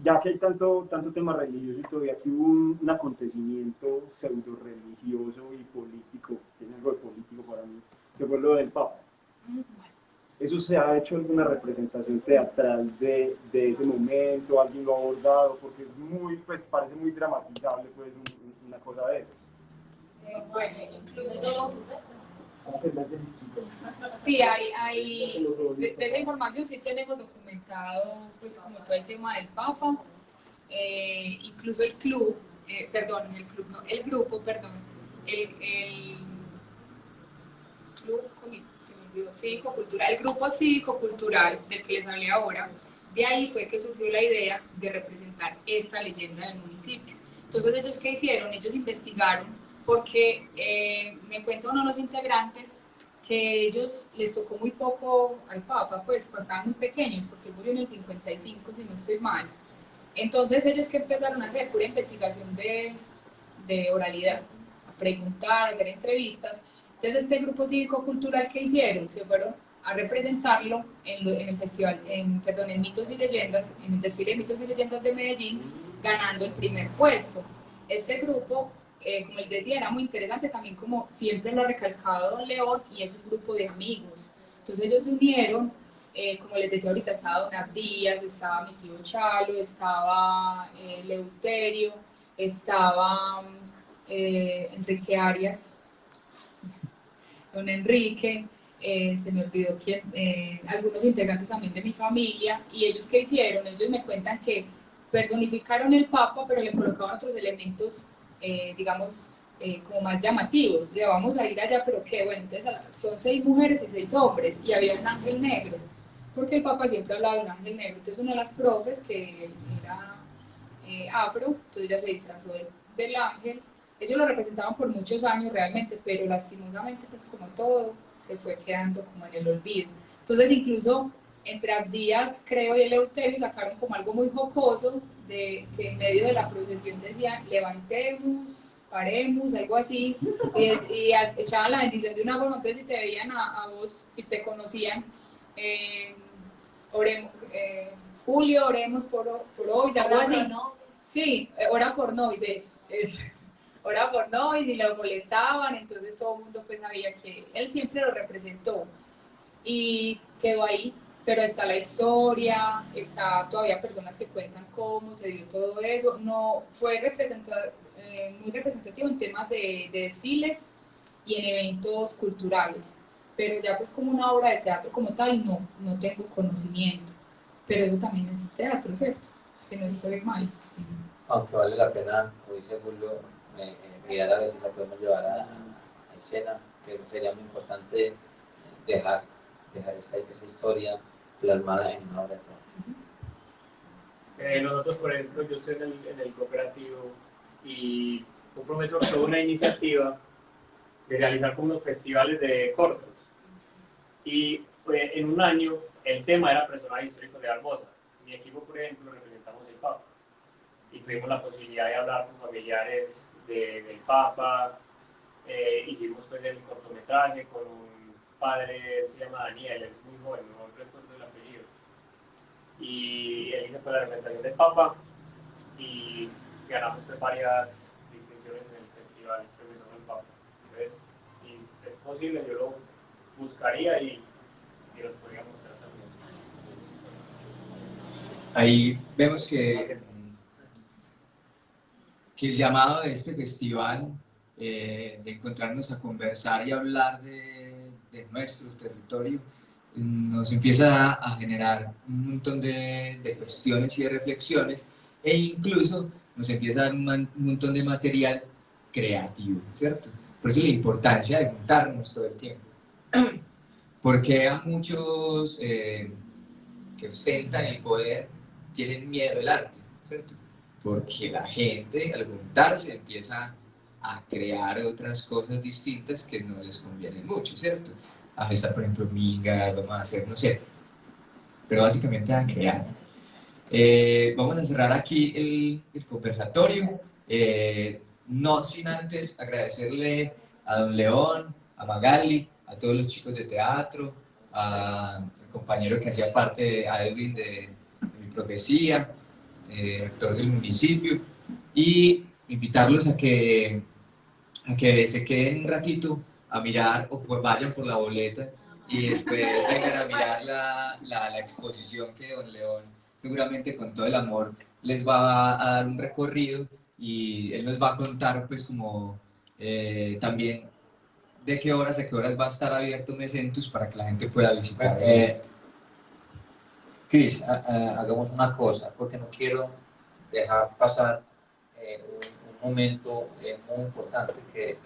ya que hay tanto tema religioso y todavía aquí hubo un acontecimiento pseudo religioso y político, tiene algo de político para mí, que fue lo del Papa. ¿Eso se ha hecho alguna representación teatral de ese momento? ¿Alguien lo ha abordado? Porque es parece muy dramatizable pues, una cosa de eso. Bueno, incluso sí, de esa información sí tenemos documentado pues como todo el tema del Papa, incluso el grupo, el grupo cívico-cultural del que les hablé ahora. De ahí fue que surgió la idea de representar esta leyenda del municipio. Entonces, ¿ellos qué hicieron? Ellos investigaron porque me cuenta uno de los integrantes que ellos les tocó muy poco al Papa, pues pasaban muy pequeños, porque él murió en el 55, si no estoy mal. Entonces, ellos que empezaron a hacer pura investigación de oralidad, a preguntar, a hacer entrevistas. Entonces, este grupo cívico-cultural que hicieron, se fueron a representarlo en el festival, en Mitos y Leyendas, en el desfile de Mitos y Leyendas de Medellín, ganando el primer puesto. Este grupo, como él decía, era muy interesante también, como siempre lo ha recalcado Don León, y es un grupo de amigos. Entonces ellos se unieron como les decía ahorita, estaba Don Abdías, estaba mi tío Chalo, estaba Leuterio, estaba Enrique Arias, don Enrique, se me olvidó quién, algunos integrantes también de mi familia, y ellos ¿qué hicieron? Ellos me cuentan que personificaron el Papa, pero le colocaban otros elementos, digamos, como más llamativos. Le vamos a ir allá, pero qué, bueno, entonces son 6 mujeres y 6 hombres, y había un ángel negro, porque el Papa siempre hablaba de un ángel negro. Entonces una de las profes, que era afro, entonces ella se disfrazó del ángel. Ellos lo representaban por muchos años realmente, pero lastimosamente, pues como todo, se fue quedando como en el olvido. Entonces incluso entre Abdías, creo, y Eleuterio sacaron como algo muy jocoso, de que en medio de la procesión decían, levantemos, paremos, algo así, y echaban la bendición de una forma. Entonces si te veían a vos, si te conocían, oremos, Julio, oremos por hoy, algo así. Sí, ora por Nois, eso. Ora por Nois, y lo molestaban, entonces todo el mundo pues sabía que él siempre lo representó, y quedó ahí. Pero está la historia, está todavía personas que cuentan cómo se dio todo eso. No fue muy representativo en temas de desfiles y en eventos culturales, pero ya pues como una obra de teatro como tal, no tengo conocimiento. Pero eso también es teatro, ¿cierto? Que no estoy mal. Sí. Aunque vale la pena, como dice Julio, mirar a ver si la podemos llevar a escena, que sería muy importante dejar esa historia plasmada en una obra de teatro. Nosotros, por ejemplo, yo estoy en el cooperativo, y un profesor tuvo una iniciativa de realizar como unos festivales de cortos, y en un año el tema era personajes históricos de Barbosa. Mi equipo, por ejemplo, representamos el Papa, y tuvimos la posibilidad de hablar con familiares del Papa. Hicimos pues el cortometraje con un padre, se llama Daniel, es muy joven, no recuerdo el apellido, y él hizo pues la representación del Papa, y ganamos pues varias distinciones en el festival representando el Papa. Entonces, si es posible, yo lo buscaría y los podría mostrar también. Ahí vemos que el llamado de este festival, de encontrarnos a conversar y hablar de nuestro territorio, nos empieza a generar un montón de cuestiones y de reflexiones, e incluso nos empieza a dar un montón de material creativo, ¿cierto? Por eso la importancia de juntarnos todo el tiempo. Porque a muchos que ostentan el poder tienen miedo del arte, ¿cierto? Porque la gente al juntarse empieza a crear otras cosas distintas que no les convienen mucho, ¿cierto? A gestar, por ejemplo, mingas, vamos a hacer, no sé, pero básicamente a crear. Vamos a cerrar aquí el conversatorio, no sin antes agradecerle a don León, a Magali, a todos los chicos de teatro, al compañero que hacía parte, a Edwin de mi profecía, actor del municipio, y invitarlos a que se queden un ratito a mirar, o pues vayan por la boleta y después vengan a mirar la exposición que don León seguramente con todo el amor les va a dar un recorrido, y él nos va a contar pues como también de qué horas a qué horas va a estar abierto Mesentus para que la gente pueda visitar. Cris, hagamos una cosa, porque no quiero dejar pasar un momento muy importante que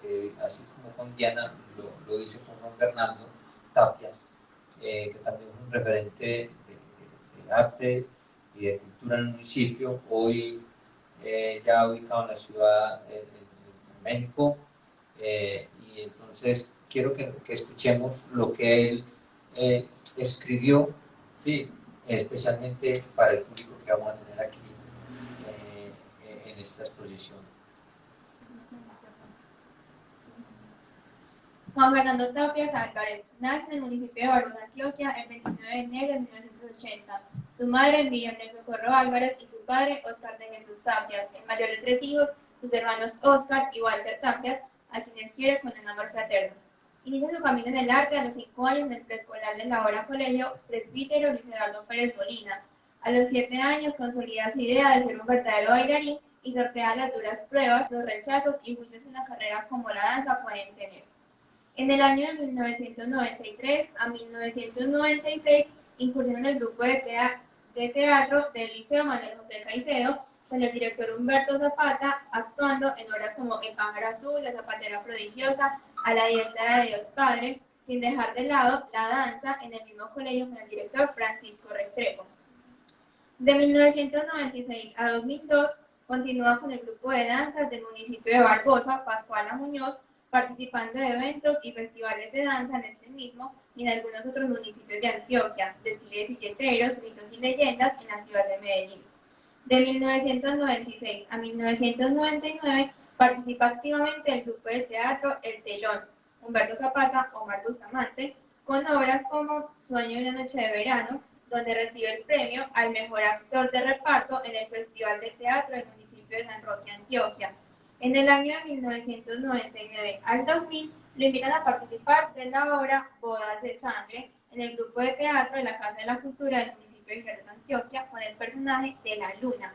así como con Diana lo dice con Juan Fernando Tapias, que también es un referente de arte y de cultura en el municipio, hoy ya ubicado en la ciudad de México, y entonces quiero que escuchemos lo que él escribió, ¿sí? Especialmente para el público que vamos a tener aquí en esta exposición. Juan Fernando Tapias Álvarez nace en el municipio de Barbosa, Antioquia, el 29 de enero de 1980. Su madre, Miriam de Socorro Álvarez, y su padre, Óscar de Jesús Tapias, el mayor de 3 hijos, sus hermanos Óscar y Walter Tapias, a quienes quiere con el amor fraterno. Inicia su camino en el arte a los 5 años en el preescolar del ahora Colegio Presbítero Luis Eduardo Pérez Molina. A los 7 años consolida su idea de ser un verdadero bailarín y sortea las duras pruebas, los rechazos y juicios que una carrera como la danza pueden tener. En el año de 1993 a 1996 incursionó en el grupo de teatro del Liceo Manuel José Caicedo con el director Humberto Zapata, actuando en obras como El pájaro azul, La zapatera prodigiosa, A la diestra de Dios Padre, sin dejar de lado la danza en el mismo colegio con el director Francisco Restrepo. De 1996 a 2002 continúa con el grupo de danzas del municipio de Barbosa, Pascuala Muñoz, participando de eventos y festivales de danza en este mismo y en algunos otros municipios de Antioquia, desfiles silleteros, mitos y leyendas en la ciudad de Medellín. De 1996 a 1999 participa activamente del grupo de teatro El Telón, Humberto Zapata, Omar Bustamante, con obras como Sueño de una noche de verano, donde recibe el premio al mejor actor de reparto en el Festival de Teatro del municipio de San Roque, Antioquia. En el año de 1999 al 2000 lo invitan a participar de la obra Bodas de Sangre en el grupo de teatro de la Casa de la Cultura del municipio de Girardot, Antioquia, con el personaje de La Luna,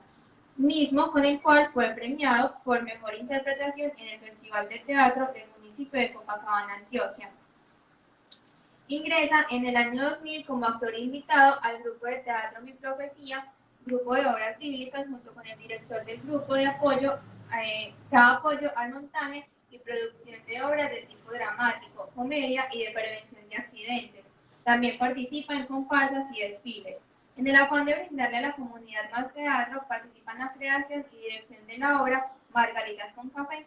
mismo con el cual fue premiado por mejor interpretación en el Festival de Teatro del municipio de Copacabana, Antioquia. Ingresa en el año 2000 como actor invitado al grupo de teatro Mi Profecía, grupo de obras bíblicas, junto con el director del grupo de apoyo, da apoyo al montaje y producción de obras de tipo dramático, comedia y de prevención de accidentes. También participa en comparsas y desfiles. En el afán de brindarle a la comunidad más teatro, participa en la creación y dirección de la obra Margaritas con Café,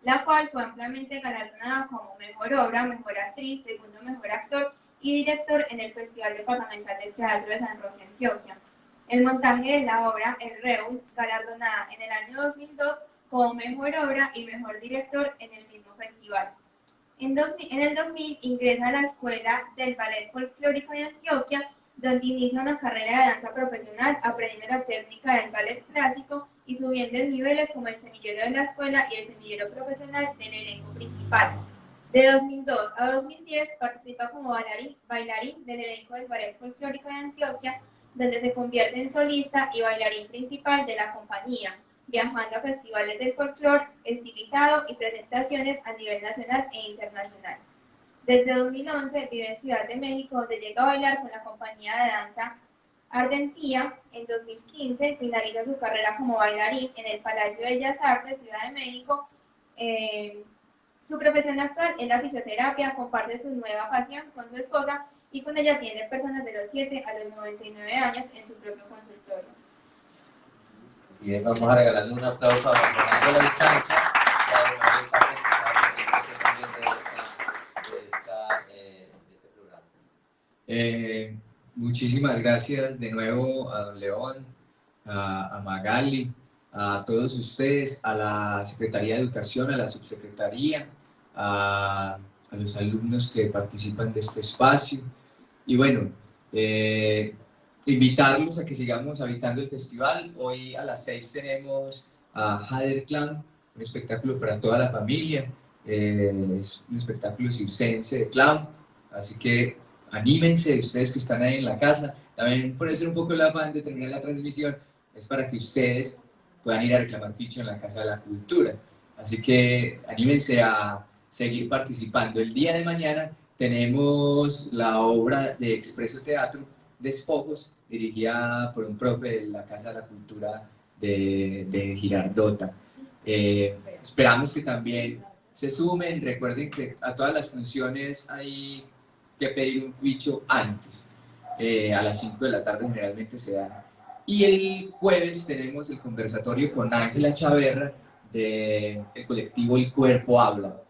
la cual fue ampliamente galardonada como mejor obra, mejor actriz, segundo mejor actor y director en el Festival Departamental del Teatro de San Roque, Antioquia. El montaje de la obra El Reun, galardonada en el año 2002 como mejor obra y mejor director en el mismo festival. En el 2000 ingresa a la Escuela del Ballet Folclórico de Antioquia, donde inicia una carrera de danza profesional, aprendiendo la técnica del ballet clásico y subiendo en niveles como el semillero de la escuela y el semillero profesional del elenco principal. De 2002 a 2010 participa como bailarín del elenco del Ballet Folclórico de Antioquia, donde se convierte en solista y bailarín principal de la compañía, viajando a festivales del folclore estilizado y presentaciones a nivel nacional e internacional. Desde 2011 vive en Ciudad de México, donde llega a bailar con la compañía de danza Ardentía. En 2015 finaliza su carrera como bailarín en el Palacio de Bellas Artes, Ciudad de México. Su profesión actual es la fisioterapia, comparte su nueva pasión con su esposa y con ella atiende personas de los 7 a los 99 años en su propio consultorio. Bien, vamos a regalarle un aplauso a la distancia. Muchísimas gracias de nuevo a don León, a Magali, a todos ustedes, a la Secretaría de Educación, a la Subsecretaría, a los alumnos que participan de este espacio. Y bueno, invitarlos a que sigamos habitando el festival. Hoy a las 6 tenemos a Hader Clan, un espectáculo para toda la familia. Es un espectáculo circense de clown, así que anímense ustedes que están ahí en la casa. También por eso un poco el afán de terminar la transmisión es para que ustedes puedan ir a reclamar ficha en la Casa de la Cultura. Así que anímense a seguir participando. El día de mañana tenemos la obra de Expreso Teatro, Despojos, dirigida por un profe de la Casa de la Cultura de Girardota. Esperamos que también se sumen. Recuerden que a todas las funciones hay que pedir un ficho antes. A las 5 de la tarde generalmente se da. Y el jueves tenemos el conversatorio con Ángela Chaverra del colectivo El Cuerpo Habla.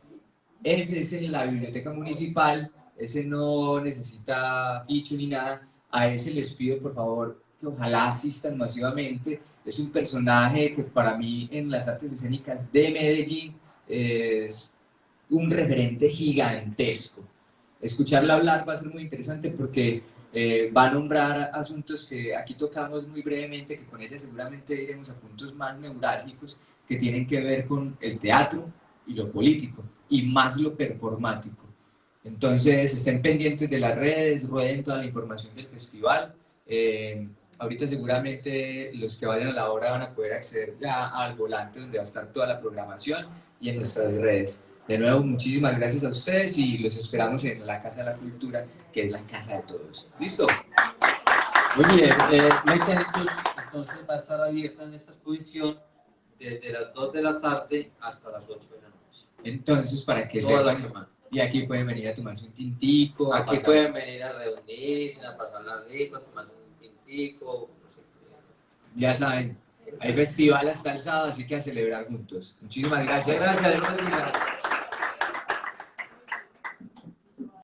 Ese es en la biblioteca municipal, ese no necesita ficho ni nada. A ese les pido por favor que ojalá asistan masivamente. Es un personaje que para mí en las artes escénicas de Medellín es un referente gigantesco. Escucharla hablar va a ser muy interesante porque va a nombrar asuntos que aquí tocamos muy brevemente, que con ella seguramente iremos a puntos más neurálgicos que tienen que ver con el teatro y lo político, y más lo performático. Entonces estén pendientes de las redes, rueden toda la información del festival. Ahorita seguramente los que vayan a la obra van a poder acceder ya al volante donde va a estar toda la programación y en nuestras redes. De nuevo, muchísimas gracias a ustedes y los esperamos en la Casa de la Cultura, que es la casa de todos. ¿Listo? Muy bien, Mesentus entonces va a estar abierta en esta exposición desde las 2 de la tarde hasta las 8 de la noche. Entonces, para que toda la sepan, semana. y aquí pueden venir a tomarse un tintico. Aquí pueden venir a reunirse, a pasarla rico, a tomarse un tintico, no sé. Ya saben, hay festival hasta el sábado, así que a celebrar juntos. Muchísimas gracias. Gracias, Dios bendiga.